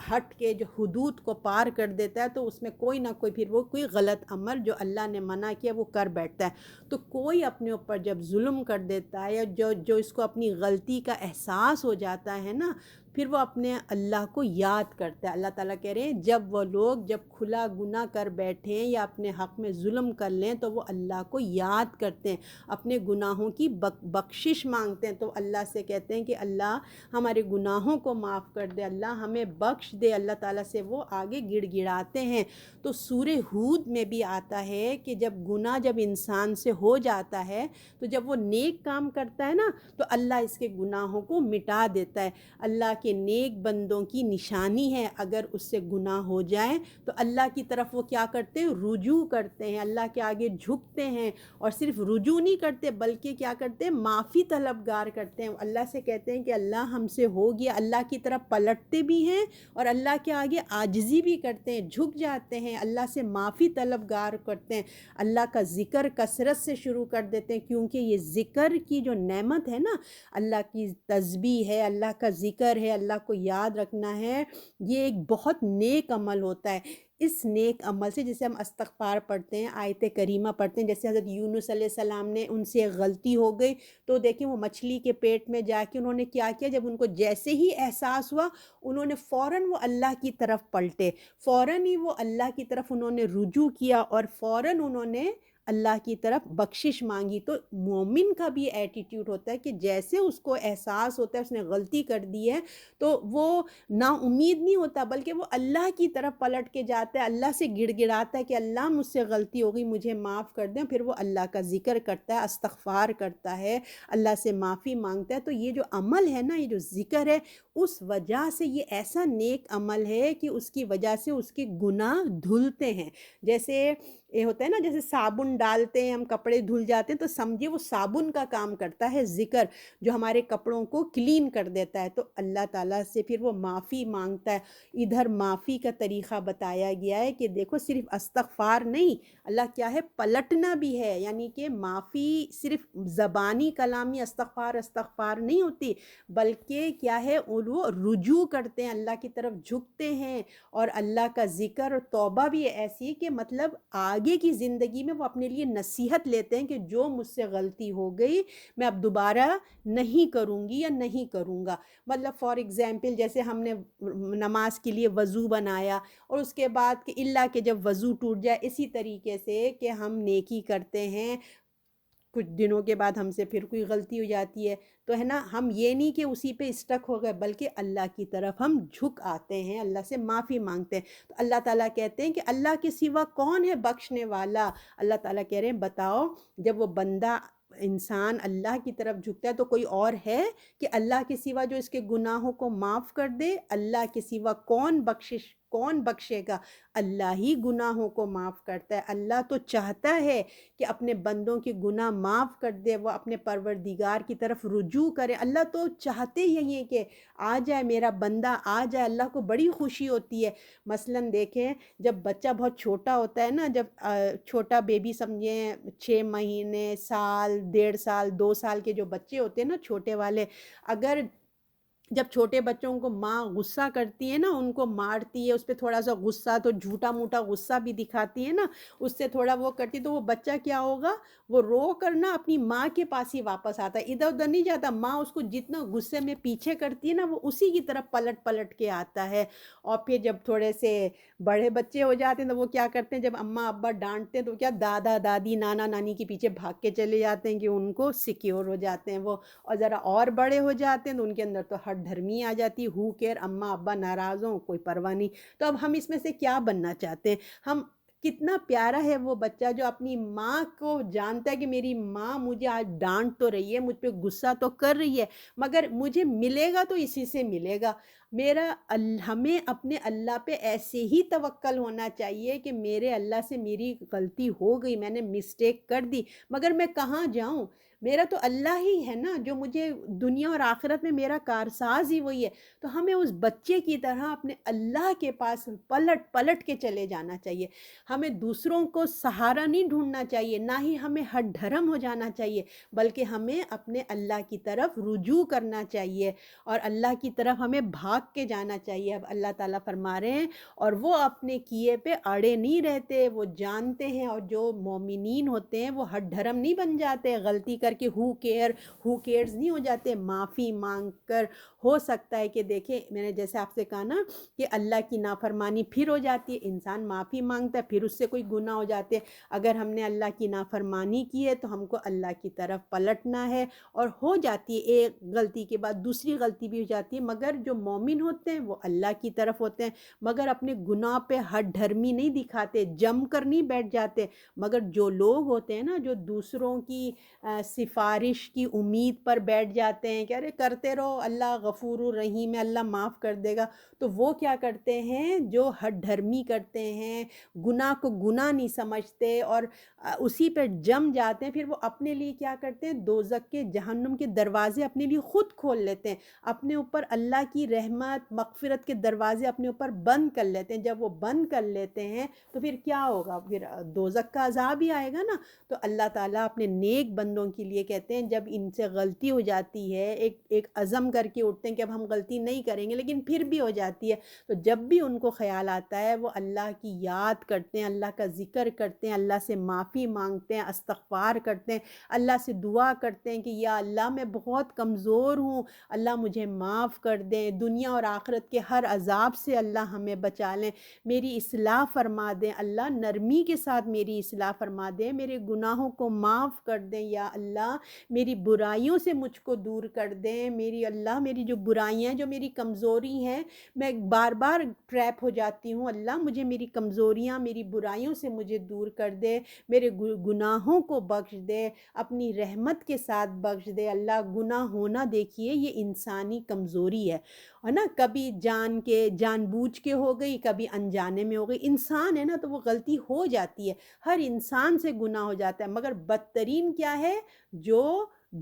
ہٹ کے جو حدود کو پار کر دیتا ہے تو اس میں کوئی نہ کوئی پھر وہ کوئی غلط عمل جو اللہ نے منع کیا وہ کر بیٹھتا ہے. تو کوئی اپنے اوپر جب ظلم کر دیتا ہے یا جو اس کو اپنی غلطی کا احساس ہو جاتا ہے نا، پھر وہ اپنے اللہ کو یاد کرتا ہے. اللہ تعالیٰ کہہ رہے ہیں جب وہ لوگ جب کھلا گناہ کر بیٹھیں یا اپنے حق میں ظلم کر لیں تو وہ اللہ کو یاد کرتے ہیں، اپنے گناہوں کی بخشش مانگتے ہیں. تو اللہ سے کہتے ہیں کہ اللہ ہمارے گناہوں کو معاف کر دے، اللہ ہمیں بخش دے. اللہ تعالیٰ سے وہ آگے گڑ گڑاتے ہیں. تو سورہ ہود میں بھی آتا ہے کہ جب گناہ جب انسان سے ہو جاتا ہے تو جب وہ نیک کام کرتا ہے نا تو اللہ اس کے گناہوں کو مٹا دیتا ہے. اللہ کے نیک بندوں کی نشانی ہے اگر اس سے گناہ ہو جائے تو اللہ کی طرف وہ کیا کرتے ہیں؟ رجوع کرتے ہیں، اللہ کے آگے جھکتے ہیں. اور صرف رجوع نہیں کرتے بلکہ کیا کرتے ہیں؟ معافی طلبگار کرتے ہیں. اللہ سے کہتے ہیں کہ اللہ ہم سے ہو گیا، اللہ کی طرف پلٹتے بھی ہیں اور اللہ کے آگے عاجزی بھی کرتے ہیں، جھک جاتے ہیں، اللہ سے معافی طلبگار کرتے ہیں. اللہ کا ذکر کثرت سے شروع کر دیتے ہیں کیونکہ یہ ذکر کی جو نعمت ہے نا، اللہ کی تسبیح ہے، اللہ کا ذکر ہے، اللہ کو یاد رکھنا ہے، یہ ایک بہت نیک عمل ہوتا ہے. اس نیک عمل سے جیسے ہم استغفار پڑھتے ہیں، آیت کریمہ پڑھتے ہیں، جیسے حضرت یونس علیہ السلام نے ان سے غلطی ہو گئی تو دیکھیں وہ مچھلی کے پیٹ میں جا کے انہوں نے کیا کیا، جب ان کو جیسے ہی احساس ہوا انہوں نے فوراً وہ اللہ کی طرف پلٹے، فوراً ہی وہ اللہ کی طرف انہوں نے رجوع کیا اور فوراً انہوں نے اللہ کی طرف بخشش مانگی۔ تو مومن کا بھی ایٹیٹیوڈ ہوتا ہے کہ جیسے اس کو احساس ہوتا ہے اس نے غلطی کر دی ہے، تو وہ نا امید نہیں ہوتا، بلکہ وہ اللہ کی طرف پلٹ کے جاتا ہے، اللہ سے گڑ گڑاتا ہے کہ اللہ مجھ سے غلطی ہو گئی، مجھے معاف کر دیں، پھر وہ اللہ کا ذکر کرتا ہے، استغفار کرتا ہے، اللہ سے معافی مانگتا ہے۔ تو یہ جو عمل ہے نا، یہ جو ذکر ہے، اس وجہ سے یہ ایسا نیک عمل ہے کہ اس کی وجہ سے اس کے گناہ دھلتے ہیں۔ جیسے یہ ہوتا ہے نا، جیسے صابن ڈالتے ہیں ہم کپڑے دھل جاتے ہیں، تو سمجھے وہ صابن کا کام کرتا ہے ذکر، جو ہمارے کپڑوں کو کلین کر دیتا ہے۔ تو اللہ تعالیٰ سے پھر وہ معافی مانگتا ہے۔ ادھر معافی کا طریقہ بتایا گیا ہے کہ دیکھو صرف استغفار نہیں، اللہ کیا ہے، پلٹنا بھی ہے، یعنی کہ معافی صرف زبانی کلامی استغفار استغفار نہیں ہوتی، بلکہ کیا ہے، وہ رجوع کرتے ہیں، اللہ کی طرف جھکتے ہیں، اور اللہ کا ذکر اور توبہ بھی ایسی ہے کہ مطلب آگے کی زندگی میں وہ اپنے لیے نصیحت لیتے ہیں کہ جو مجھ سے غلطی ہو گئی میں اب دوبارہ نہیں کروں گی یا نہیں کروں گا۔ مطلب فار ایگزامپل جیسے ہم نے نماز کے لیے وضو بنایا، اور اس کے بعد کہ اللہ کہ جب وضو ٹوٹ جائے، اسی طریقے سے کہ ہم نیکی کرتے ہیں، کچھ دنوں کے بعد ہم سے پھر کوئی غلطی ہو جاتی ہے، تو ہے نا، ہم یہ نہیں کہ اسی پہ اسٹک ہو گئے، بلکہ اللہ کی طرف ہم جھک آتے ہیں، اللہ سے معافی مانگتے ہیں۔ تو اللہ تعالیٰ کہتے ہیں کہ اللہ کے سوا کون ہے بخشنے والا؟ اللہ تعالیٰ کہہ رہے ہیں بتاؤ، جب وہ بندہ انسان اللہ کی طرف جھکتا ہے تو کوئی اور ہے کہ اللہ کے سوا جو اس کے گناہوں کو معاف کر دے؟ اللہ کے سوا کون بخشے گا؟ اللہ ہی گناہوں کو معاف کرتا ہے۔ اللہ تو چاہتا ہے کہ اپنے بندوں کے گناہ معاف کر دے، وہ اپنے پروردگار کی طرف رجوع کرے۔ اللہ تو چاہتے ہی ہیں کہ آ جائے میرا بندہ، آ جائے، اللہ کو بڑی خوشی ہوتی ہے۔ مثلاً دیکھیں، جب بچہ بہت چھوٹا ہوتا ہے نا، جب چھوٹا بیبی سمجھیں 6 مہینے، سال، 1.5 سال، 2 سال کے جو بچے ہوتے ہیں نا چھوٹے والے، اگر جب چھوٹے بچوں کو ماں غصہ کرتی ہے نا، ان کو مارتی ہے، اس پہ تھوڑا سا غصہ تو جھوٹا موٹا غصہ بھی دکھاتی ہے نا، اس سے تھوڑا وہ کرتی، تو وہ بچہ کیا ہوگا، وہ رو کر نا اپنی ماں کے پاس ہی واپس آتا ہے، ادھر ادھر نہیں جاتا۔ ماں اس کو جتنا غصے میں پیچھے کرتی ہے نا، وہ اسی کی طرف پلٹ پلٹ کے آتا ہے۔ اور پھر جب تھوڑے سے بڑے بچے ہو جاتے ہیں تو وہ کیا کرتے ہیں، جب اماں ابا ڈانٹتے ہیں تو کیا دادا دادی نانا نانی کے پیچھے بھاگ کے چلے جاتے ہیں کہ ان کو سیکیور ہو جاتے ہیں وہ۔ اور ذرا اور بڑے ہو جاتے ہیں تو ان کے اندر تو ہٹ دھرمی آ جاتی ہے، ہو کیئر، اماں ابا ناراض ہوں کوئی پرواہ نہیں۔ تو اب ہم اس میں سے کیا بننا چاہتے ہیں؟ ہم کتنا پیارا ہے وہ بچہ جو اپنی ماں کو جانتا ہے کہ میری ماں مجھے آج ڈانٹ تو رہی ہے، مجھ پہ غصہ تو کر رہی ہے، مگر مجھے ملے گا تو اسی سے ملے گا۔ ہمیں اپنے اللہ پہ ایسے ہی توکل ہونا چاہیے کہ میرے اللہ سے میری غلطی ہو گئی، میں نے مسٹیک کر دی، مگر میں کہاں جاؤں؟ میرا تو اللہ ہی ہے نا، جو مجھے دنیا اور آخرت میں میرا کارساز ہی وہی ہے۔ تو ہمیں اس بچے کی طرح اپنے اللہ کے پاس پلٹ پلٹ کے چلے جانا چاہیے۔ ہمیں دوسروں کو سہارا نہیں ڈھونڈنا چاہیے، نہ ہی ہمیں ہٹ دھرم ہو جانا چاہیے، بلکہ ہمیں اپنے اللہ کی طرف رجوع کرنا چاہیے، اور اللہ کی طرف ہمیں بھاگ کے جانا چاہیے۔ اب اللہ تعالیٰ فرما رہے ہیں، اور وہ اپنے کیے پہ اڑے نہیں رہتے، وہ جانتے ہیں، اور جو مومنین ہوتے ہیں وہ ہٹ دھرم نہیں بن جاتے، غلطی کر کے ہو کیئرز نہیں ہو جاتے، معافی مانگ کر۔ ہو سکتا ہے کہ دیکھیں، میں نے جیسے آپ سے کہا نا کہ اللہ کی نافرمانی پھر ہو جاتی ہے، انسان معافی مانگتا ہے، پھر اس سے کوئی گناہ ہو جاتے ہیں۔ اگر ہم نے اللہ کی نافرمانی کی ہے تو ہم کو اللہ کی طرف پلٹنا ہے، اور ہو جاتی ہے ایک غلطی کے بعد دوسری غلطی بھی ہو جاتی ہے، مگر جو مومن ہوتے ہیں وہ اللہ کی طرف ہوتے ہیں، مگر اپنے گناہ پہ ہٹ دھرمی نہیں دکھاتے، جم کر نہیں بیٹھ جاتے۔ مگر جو لوگ ہوتے ہیں نا، جو دوسروں کی سفارش کی امید پر بیٹھ جاتے ہیں کہ ارے کرتے رہو، اللہ غفور الرحیم ہے، اللہ معاف کر دے گا، تو وہ کیا کرتے ہیں، جو ہٹ دھرمی کرتے ہیں، گناہ کو گناہ نہیں سمجھتے، اور اسی پہ جم جاتے ہیں، پھر وہ اپنے لیے کیا کرتے ہیں، دوزخ کے، جہنم کے دروازے اپنے لیے خود کھول لیتے ہیں، اپنے اوپر اللہ کی رحمت مغفرت کے دروازے اپنے اوپر بند کر لیتے ہیں۔ جب وہ بند کر لیتے ہیں تو پھر کیا ہوگا، پھر دوزخ کا عذاب ہی آئے گا نا۔ تو اللہ تعالیٰ اپنے نیک بندوں کے لیے کہتے ہیں، جب ان سے غلطی ہو جاتی ہے، ایک عزم کر کے اٹھتے ہیں کہ اب ہم غلطی نہیں کریں گے، لیکن پھر بھی ہو جاتی ہے، تو جب بھی ان کو خیال آتا ہے وہ اللہ کی یاد کرتے ہیں، اللہ کا ذکر کرتے ہیں، اللہ سے معافی مانگتے ہیں، استغفار کرتے ہیں، اللہ سے دعا کرتے ہیں کہ یا اللہ میں بہت کمزور ہوں، اللہ مجھے معاف کر دیں، دنیا اور آخرت کے ہر عذاب سے اللہ ہمیں بچا لیں، میری اصلاح فرما دیں اللہ، نرمی کے ساتھ میری اصلاح فرما دیں، میرے گناہوں کو معاف کر دیں یا اللہ، میری برائیوں سے مجھ کو دور کر دیں، میری اللہ میری جو برائیاں ہیں، جو میری کمزوری ہیں، میں بار بار ٹریپ ہو جاتی ہوں، اللہ مجھے میری کمزوریاں میری برائیوں سے مجھے دور کر دے، میرے گناہوں کو بخش دے، اپنی رحمت کے ساتھ بخش دے اللہ۔ گناہ ہونا دیکھیے یہ انسانی کمزوری ہے نا، کبھی جان بوجھ کے ہو گئی، کبھی انجانے میں ہو گئی، انسان ہے نا تو وہ غلطی ہو جاتی ہے، ہر انسان سے گناہ ہو جاتا ہے، مگر بدترین کیا ہے؟ جو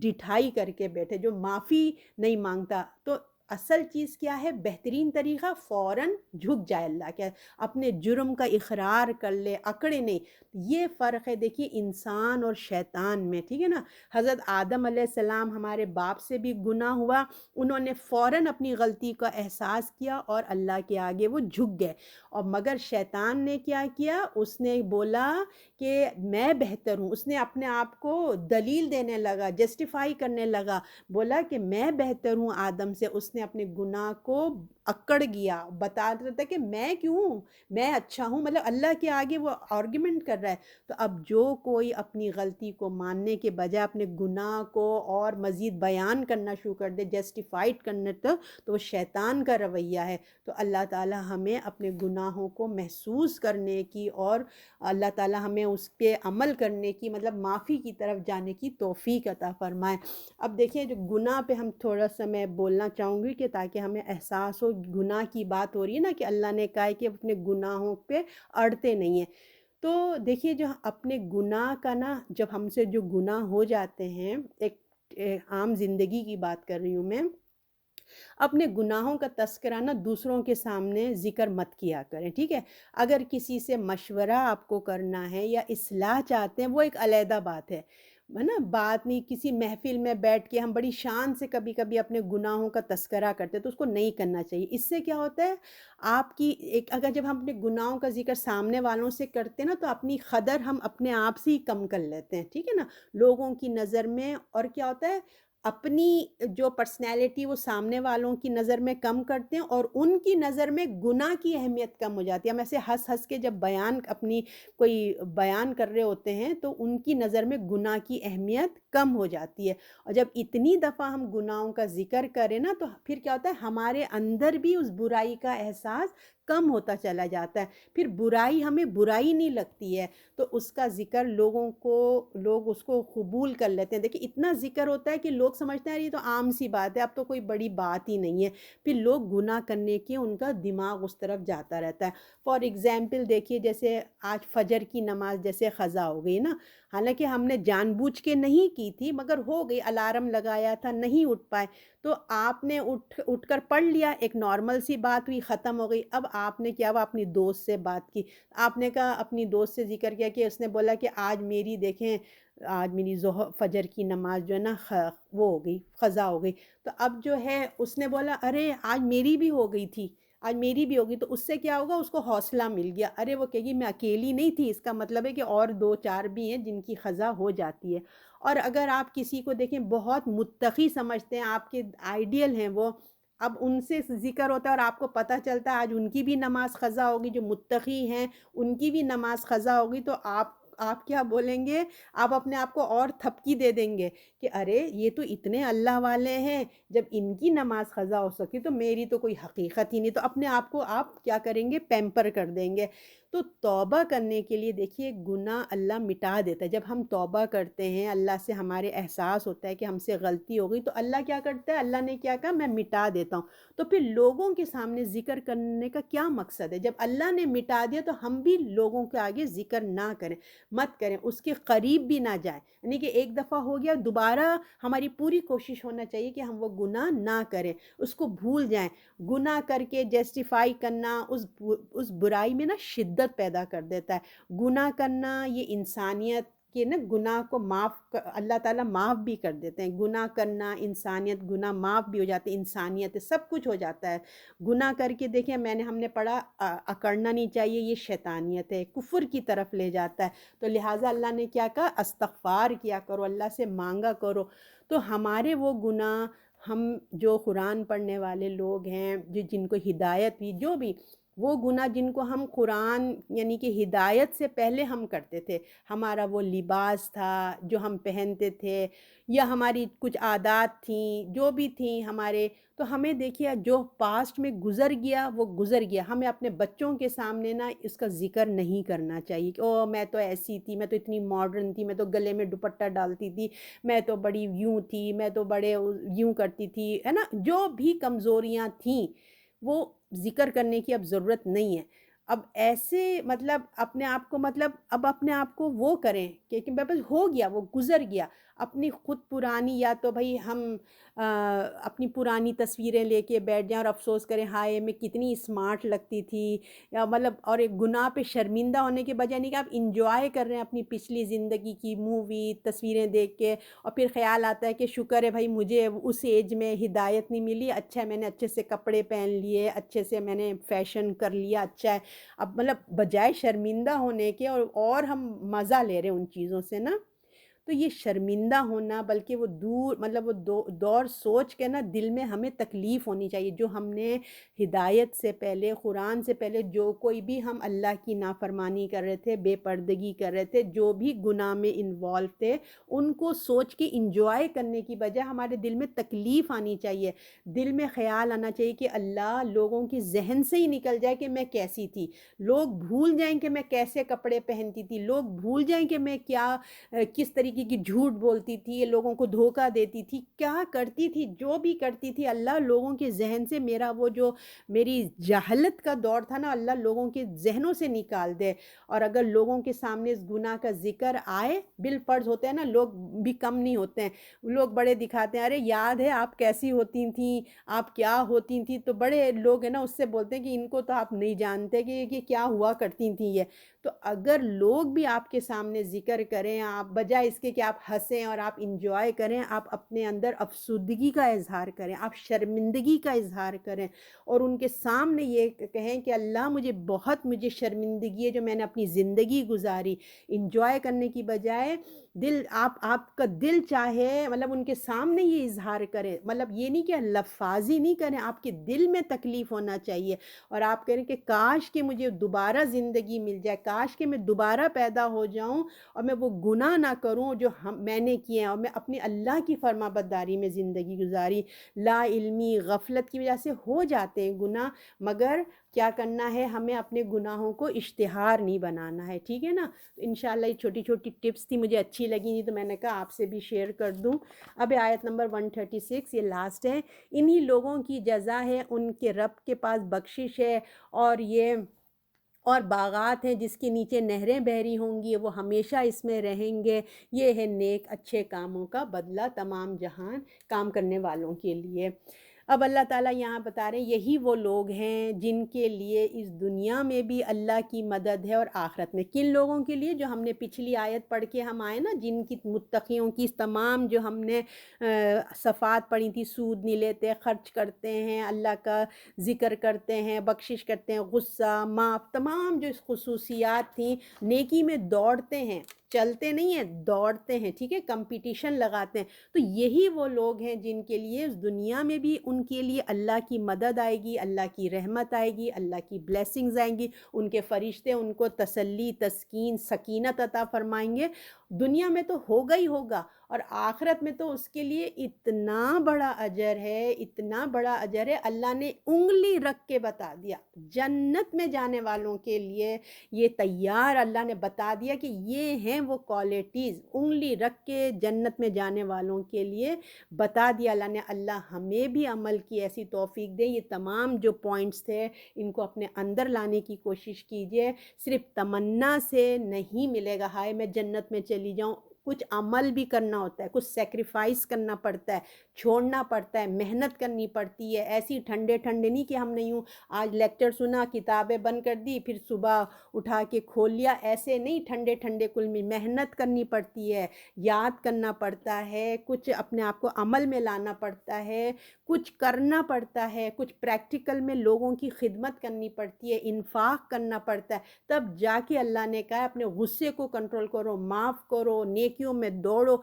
ڈٹھائی کر کے بیٹھے، جو معافی نہیں مانگتا۔ تو اصل چیز کیا ہے؟ بہترین طریقہ فوراً جھک جائے اللہ کے، اپنے جرم کا اقرار کر لے، اکڑے نہیں۔ یہ فرق ہے دیکھیے انسان اور شیطان میں، ٹھیک ہے نا۔ حضرت آدم علیہ السلام ہمارے باپ سے بھی گناہ ہوا، انہوں نے فوراً اپنی غلطی کا احساس کیا اور اللہ کے آگے وہ جھک گئے، اور مگر شیطان نے کیا کیا؟ اس نے بولا کہ میں بہتر ہوں، اس نے اپنے آپ کو دلیل دینے لگا، جسٹیفائی کرنے لگا، بولا کہ میں بہتر ہوں آدم سے، اس نے اپنے گناہ کو اکڑ گیا، بتا رہا تھا کہ میں کیوں ہوں، میں اچھا ہوں، مطلب اللہ کے آگے وہ آرگیومنٹ کر رہا ہے۔ تو اب جو کوئی اپنی غلطی کو ماننے کے بجائے اپنے گناہ کو اور مزید بیان کرنا شروع کر دے، جسٹیفائڈ کرنے تو وہ شیطان کا رویہ ہے۔ تو اللہ تعالی ہمیں اپنے گناہوں کو محسوس کرنے کی اور اللہ تعالی ہمیں اس پہ عمل کرنے کی، مطلب معافی کی طرف جانے کی توفیق عطا فرمائے۔ اب دیکھیں جو گناہ پہ ہم تھوڑا سا میں بولنا چاہوں گی کہ تاکہ ہمیں احساس ہو، گناہ کی بات ہو رہی ہے نا کہ اللہ نے کہا ہے کہ اپنے گناہوں پہ اڑتے نہیں ہیں۔ تو دیکھیے جو اپنے گناہ کا نا، جب ہم سے جو گناہ ہو جاتے ہیں، ایک عام زندگی کی بات کر رہی ہوں میں، اپنے گناہوں کا تذکرہ نا دوسروں کے سامنے ذکر مت کیا کریں، ٹھیک ہے۔ اگر کسی سے مشورہ آپ کو کرنا ہے یا اصلاح چاہتے ہیں، وہ ایک علیحدہ بات ہے نا، بات نہیں، کسی محفل میں بیٹھ کے ہم بڑی شان سے کبھی کبھی اپنے گناہوں کا تذکرہ کرتے ہیں تو اس کو نہیں کرنا چاہیے۔ اس سے کیا ہوتا ہے؟ آپ کی اگر جب ہم اپنے گناہوں کا ذکر سامنے والوں سے کرتے ہیں نا، تو اپنی قدر ہم اپنے آپ سے ہی کم کر لیتے ہیں، ٹھیک ہے نا، لوگوں کی نظر میں۔ اور کیا ہوتا ہے؟ اپنی جو پرسنالٹی وہ سامنے والوں کی نظر میں کم کرتے ہیں، اور ان کی نظر میں گناہ کی اہمیت کم ہو جاتی ہے۔ ہم ایسے ہنس ہنس کے جب اپنی کوئی بیان کر رہے ہوتے ہیں تو ان کی نظر میں گناہ کی اہمیت کم ہو جاتی ہے، اور جب اتنی دفعہ ہم گناہوں کا ذکر کریں نا تو پھر کیا ہوتا ہے؟ ہمارے اندر بھی اس برائی کا احساس کم ہوتا چلا جاتا ہے، پھر برائی ہمیں برائی نہیں لگتی ہے، تو اس کا ذکر لوگ اس کو قبول کر لیتے ہیں۔ دیکھیں اتنا ذکر ہوتا ہے کہ لوگ سمجھتے ہیں یہ تو عام سی بات ہے، اب تو کوئی بڑی بات ہی نہیں ہے، پھر لوگ گناہ کرنے کے ان کا دماغ اس طرف جاتا رہتا ہے۔ فار ایگزامپل دیکھیے جیسے آج فجر کی نماز جیسے قضا ہو گئی نا، حالانکہ ہم نے جان بوجھ کے نہیں کی تھی، مگر ہو گئی، الارم لگایا تھا، نہیں اٹھ پائے، تو آپ نے اٹھ کر پڑھ لیا، ایک نارمل سی بات ہوئی، ختم ہو گئی۔ اب آپ نے کیا ہوا؟ اپنی دوست سے بات کی، آپ نے کہا اپنی دوست سے ذکر کیا کہ اس نے بولا کہ آج میری دیکھیں، آج میری فجر کی نماز جو ہے نا وہ ہو گئی، قضا ہو گئی۔ تو اب جو ہے اس نے بولا ارے آج میری بھی ہو گئی تھی، آج میری بھی ہوگی، تو اس سے کیا ہوگا؟ اس کو حوصلہ مل گیا، ارے وہ کہے گی میں اکیلی نہیں تھی، اس کا مطلب ہے کہ اور دو چار بھی ہیں جن کی قضا ہو جاتی ہے۔ اور اگر آپ کسی کو دیکھیں بہت متقی سمجھتے ہیں، آپ کے آئیڈیل ہیں وہ، اب ان سے ذکر ہوتا ہے اور آپ کو پتہ چلتا ہے آج ان کی بھی نماز قضا ہوگی، جو متقی ہیں ان کی بھی نماز قضا ہوگی، تو آپ کیا بولیں گے؟ آپ اپنے آپ کو اور تھپکی دے دیں گے کہ ارے یہ تو اتنے اللہ والے ہیں، جب ان کی نماز قضا ہو سکی تو میری تو کوئی حقیقت ہی نہیں، تو اپنے آپ کو آپ کیا کریں گے؟ پیمپر کر دیں گے۔ تو توبہ کرنے کے لیے دیکھیے گناہ اللہ مٹا دیتا ہے، جب ہم توبہ کرتے ہیں، اللہ سے ہمارے احساس ہوتا ہے کہ ہم سے غلطی ہو گئی، تو اللہ کیا کرتا ہے؟ اللہ نے کیا کہا؟ میں مٹا دیتا ہوں۔ تو پھر لوگوں کے سامنے ذکر کرنے کا کیا مقصد ہے؟ جب اللہ نے مٹا دیا تو ہم بھی لوگوں کے آگے ذکر نہ کریں، مت کریں، اس کے قریب بھی نہ جائیں، یعنی کہ ایک دفعہ ہو گیا، دوبارہ ہماری پوری کوشش ہونا چاہیے کہ ہم وہ گناہ نہ کریں، اس کو بھول جائیں۔ گناہ کر کے جسٹیفائی کرنا اس برائی میں نا شدت پیدا کر دیتا ہے۔ گناہ کرنا یہ انسانیت کہ نا گناہ کو اللہ تعالیٰ معاف بھی کر دیتے ہیں، گناہ کرنا انسانیت، گناہ معاف بھی ہو جاتے ہیں، انسانیت سب کچھ ہو جاتا ہے۔ گناہ کر کے دیکھیں ہم نے پڑھا اکڑنا نہیں چاہیے، یہ شیطانیت ہے، کفر کی طرف لے جاتا ہے، تو لہٰذا اللہ نے کیا کہا؟ استغفار کیا کرو، اللہ سے مانگا کرو۔ تو ہمارے وہ گناہ ہم جو قرآن پڑھنے والے لوگ ہیں، جن کو ہدایت بھی جو بھی وہ گناہ جن کو ہم قرآن یعنی کہ ہدایت سے پہلے ہم کرتے تھے، ہمارا وہ لباس تھا جو ہم پہنتے تھے، یا ہماری کچھ عادات تھیں جو بھی تھیں ہمارے، تو ہمیں دیکھیے جو پاسٹ میں گزر گیا وہ گزر گیا، ہمیں اپنے بچوں کے سامنے نا اس کا ذکر نہیں کرنا چاہیے کہ او میں تو ایسی تھی، میں تو اتنی ماڈرن تھی، میں تو گلے میں دوپٹہ ڈالتی تھی، میں تو بڑی یوں تھی، میں تو بڑے یوں کرتی تھی، ہے نا، جو بھی کمزوریاں تھیں وہ ذکر کرنے کی اب ضرورت نہیں ہے۔ اب ایسے مطلب اپنے آپ کو مطلب اب اپنے آپ کو وہ کریں کہ بس ہو گیا وہ گزر گیا، اپنی خود پرانی یا تو بھئی ہم اپنی پرانی تصویریں لے کے بیٹھ جائیں اور افسوس کریں ہائے میں کتنی اسمارٹ لگتی تھی، یا مطلب اور ایک گناہ پہ شرمندہ ہونے کے بجائے نہیں کہ آپ انجوائے کر رہے ہیں اپنی پچھلی زندگی کی مووی تصویریں دیکھ کے، اور پھر خیال آتا ہے کہ شکر ہے بھائی مجھے اس ایج میں ہدایت نہیں ملی، اچھا ہے میں نے اچھے سے کپڑے پہن لیے، اچھے سے میں نے فیشن کر لیا، اچھا ہے اب مطلب بجائے شرمندہ ہونے کے اور ہم مزہ لے رہے ہیں ان چیزوں سے نا، تو یہ شرمندہ ہونا بلکہ وہ دور مطلب وہ دور سوچ کے نا دل میں ہمیں تکلیف ہونی چاہیے، جو ہم نے ہدایت سے پہلے قرآن سے پہلے جو کوئی بھی ہم اللہ کی نافرمانی کر رہے تھے، بے پردگی کر رہے تھے، جو بھی گناہ میں انوالو تھے، ان کو سوچ کے انجوائے کرنے کی بجائے ہمارے دل میں تکلیف آنی چاہیے، دل میں خیال آنا چاہیے کہ اللہ لوگوں کی ذہن سے ہی نکل جائے کہ میں کیسی تھی، لوگ بھول جائیں کہ میں کیسے کپڑے پہنتی تھی، لوگ بھول جائیں کہ میں کیا کس طریقے کی جھوٹ بولتی تھی، لوگوں کو دھوکہ دیتی تھی، کیا کرتی تھی، جو بھی کرتی تھی، اللہ لوگوں کے ذہن سے میرا وہ جو میری جہالت کا دور تھا نا، اللہ لوگوں کے ذہنوں سے نکال دے، اور اگر لوگوں کے سامنے اس گناہ کا ذکر آئے، بالفرض ہوتے ہیں نا لوگ بھی کم نہیں ہوتے ہیں، لوگ بڑے دکھاتے ہیں ارے یاد ہے آپ کیسی ہوتی تھیں، آپ کیا ہوتی تھیں، تو بڑے لوگ ہیں نا اس سے بولتے ہیں کہ ان کو تو آپ نہیں جانتے کہ یہ کیا ہوا کرتی تھیں یہ، تو اگر لوگ بھی آپ کے سامنے ذکر کریں، آپ بجائے اس کے کہ آپ ہنسیں اور آپ انجوائے کریں، آپ اپنے اندر افسردگی کا اظہار کریں، آپ شرمندگی کا اظہار کریں، اور ان کے سامنے یہ کہیں کہ اللہ مجھے شرمندگی ہے جو میں نے اپنی زندگی گزاری، انجوائے کرنے کی بجائے آپ کا دل چاہے مطلب ان کے سامنے یہ اظہار کریں، مطلب یہ نہیں کہ لفاظی نہیں کریں، آپ کے دل میں تکلیف ہونا چاہیے، اور آپ کہیں کہ کاش کہ مجھے دوبارہ زندگی مل جائے، کاش کہ میں دوبارہ پیدا ہو جاؤں اور میں وہ گناہ نہ کروں جو میں نے کیے ہیں، اور میں اپنی اللہ کی فرما برداری میں زندگی گزاری، لا علمی غفلت کی وجہ سے ہو جاتے ہیں گناہ، مگر کیا کرنا ہے ہمیں اپنے گناہوں کو اشتہار نہیں بنانا ہے، ٹھیک ہے نا، انشاءاللہ یہ چھوٹی چھوٹی ٹپس تھی مجھے اچھی لگی تھی تو میں نے کہا آپ سے بھی شیئر کر دوں۔ اب آیت نمبر 136 یہ لاسٹ ہے، انہی لوگوں کی جزا ہے ان کے رب کے پاس بخشش ہے، اور باغات ہیں جس کے نیچے نہریں بہہ رہی ہوں گی، وہ ہمیشہ اس میں رہیں گے، یہ ہے نیک اچھے کاموں کا بدلہ تمام جہان کام کرنے والوں کے لیے۔ اب اللہ تعالیٰ یہاں بتا رہے ہیں یہی وہ لوگ ہیں جن کے لیے اس دنیا میں بھی اللہ کی مدد ہے اور آخرت میں، کن لوگوں کے لیے؟ جو ہم نے پچھلی آیت پڑھ کے ہم آئے نا، جن کی متقیوں کی تمام جو ہم نے صفات پڑھی تھی، سود نہیں لیتے، خرچ کرتے ہیں، اللہ کا ذکر کرتے ہیں، بخشش کرتے ہیں، غصہ معاف، تمام جو خصوصیات تھیں، نیکی میں دوڑتے ہیں، چلتے نہیں ہیں دوڑتے ہیں، ٹھیک ہے، کمپٹیشن لگاتے ہیں، تو یہی وہ لوگ ہیں جن کے لیے اس دنیا میں بھی ان کے لیے اللہ کی مدد آئے گی، اللہ کی رحمت آئے گی، اللہ کی بلیسنگز آئیں گی، ان کے فرشتے ان کو تسلی تسکین سکینت عطا فرمائیں گے، دنیا میں تو ہوگا ہی ہوگا، اور آخرت میں تو اس کے لیے اتنا بڑا اجر ہے، اتنا بڑا اجر ہے، اللہ نے انگلی رکھ کے بتا دیا، جنت میں جانے والوں کے لیے یہ تیار، اللہ نے بتا دیا کہ یہ ہیں وہ کوالٹیز، انگلی رکھ کے جنت میں جانے والوں کے لیے بتا دیا اللہ نے، اللہ ہمیں بھی عمل کی ایسی توفیق دے، یہ تمام جو پوائنٹس تھے ان کو اپنے اندر لانے کی کوشش کیجئے، صرف تمنا سے نہیں ملے گا ہائے میں جنت میں چلی جاؤں، کچھ عمل بھی کرنا ہوتا ہے، کچھ سیکریفائس کرنا پڑتا ہے، چھوڑنا پڑتا ہے، محنت کرنی پڑتی ہے، ایسی ٹھنڈے ٹھنڈے نہیں کہ ہم نے یوں آج لیکچر سنا کتابیں بند کر دی پھر صبح اٹھا کے کھول لیا، ایسے نہیں ٹھنڈے ٹھنڈے کل میں محنت کرنی پڑتی ہے، یاد کرنا پڑتا ہے، کچھ اپنے آپ کو عمل میں لانا پڑتا ہے، کچھ کرنا پڑتا ہے، کچھ پریکٹیکل میں لوگوں کی خدمت کرنی پڑتی ہے، انفاق کرنا پڑتا ہے، تب جا کے اللہ نے کہا اپنے غصے کو کنٹرول کرو، معاف کرو، نیکیوں میں دوڑو،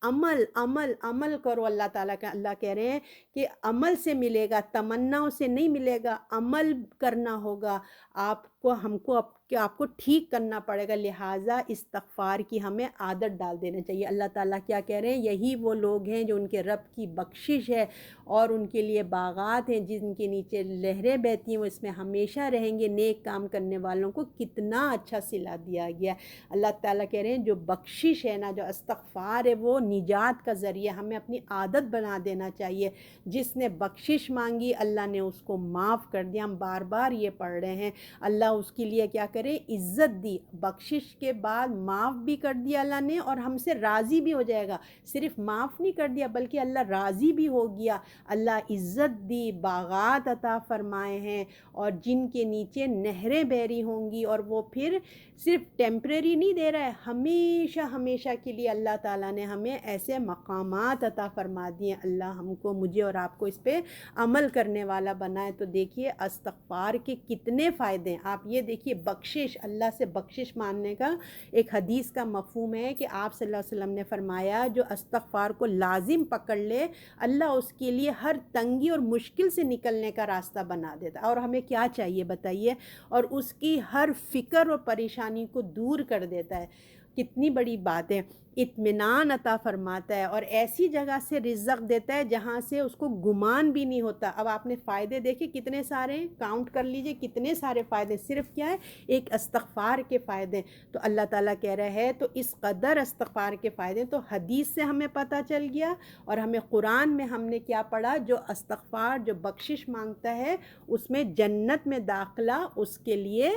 عمل عمل عمل کرو اللہ تعالیٰ کا اللہ کہہ رہے ہیں کہ عمل سے ملے گا، تمناؤں سے نہیں ملے گا، عمل کرنا ہوگا آپ کو، ہم کو کہ آپ کو ٹھیک کرنا پڑے گا، لہٰذا استغفار کی ہمیں عادت ڈال دینا چاہیے۔ اللہ تعالیٰ کیا کہہ رہے ہیں، یہی وہ لوگ ہیں جو ان کے رب کی بخشش ہے اور ان کے لیے باغات ہیں جن کے نیچے لہریں بہتی ہیں، وہ اس میں ہمیشہ رہیں گے۔ نیک کام کرنے والوں کو کتنا اچھا صلہ دیا گیا ہے۔ اللہ تعالیٰ کہہ رہے ہیں جو بخشش ہے نا، جو استغفار ہے، وہ نجات کا ذریعہ، ہمیں اپنی عادت بنا دینا چاہیے۔ جس نے بخشش مانگی اللہ نے اس کو معاف کر دیا، ہم بار بار یہ پڑھ رہے ہیں۔ اللہ اس کے لیے کیا کرے، عزت دی، بخشش کے بعد معاف بھی کر دیا اللہ نے، اور ہم سے راضی بھی ہو جائے گا۔ صرف معاف نہیں کر دیا بلکہ اللہ راضی بھی ہو گیا، اللہ عزت دی، باغات عطا فرمائے ہیں، اور جن کے نیچے نہریں بہہ رہی ہوں گی، اور وہ پھر صرف ٹیمپریری نہیں دے رہا ہے، ہمیشہ ہمیشہ کے لیے اللہ تعالیٰ نے ہمیں ایسے مقامات عطا فرما دیے۔ اللہ ہم کو، مجھے اور آپ کو اس پہ عمل کرنے والا بنائے۔ تو دیکھیے استغفار کے کتنے فائدے ہیں، آپ یہ دیکھیے، بخشش، اللہ سے بخشش مانگنے کا ایک حدیث کا مفہوم ہے کہ آپ صلی اللہ علیہ وسلم نے فرمایا جو استغفار کو لازم پکڑ لے، اللہ اس کے لیے ہر تنگی اور مشکل سے نکلنے کا راستہ بنا دیتا ہے۔ اور ہمیں کیا چاہیے بتائیے، اور اس کی ہر فکر اور پریشانی کو دور کر دیتا ہے۔ کتنی بڑی بات ہے، اطمینان عطا فرماتا ہے، اور ایسی جگہ سے رزق دیتا ہے جہاں سے اس کو گمان بھی نہیں ہوتا۔ اب آپ نے فائدے دیکھے کتنے سارے ہیں، کاؤنٹ کر لیجئے کتنے سارے فائدے، صرف کیا ہے، ایک استغفار کے فائدے۔ تو اللہ تعالیٰ کہہ رہا ہے تو اس قدر استغفار کے فائدے تو حدیث سے ہمیں پتہ چل گیا، اور ہمیں قرآن میں ہم نے کیا پڑھا، جو استغفار، جو بخشش مانگتا ہے اس میں جنت میں داخلہ اس کے لیے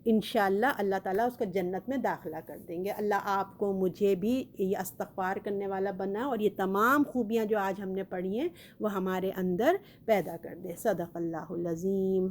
انشاءاللہ اللہ تعالیٰ اس کا جنت میں داخلہ کر دیں گے۔ اللہ آپ کو، مجھے بھی یہ استغفار کرنے والا بنا، اور یہ تمام خوبیاں جو آج ہم نے پڑھی ہیں وہ ہمارے اندر پیدا کر دے۔ صدق اللہ العظیم۔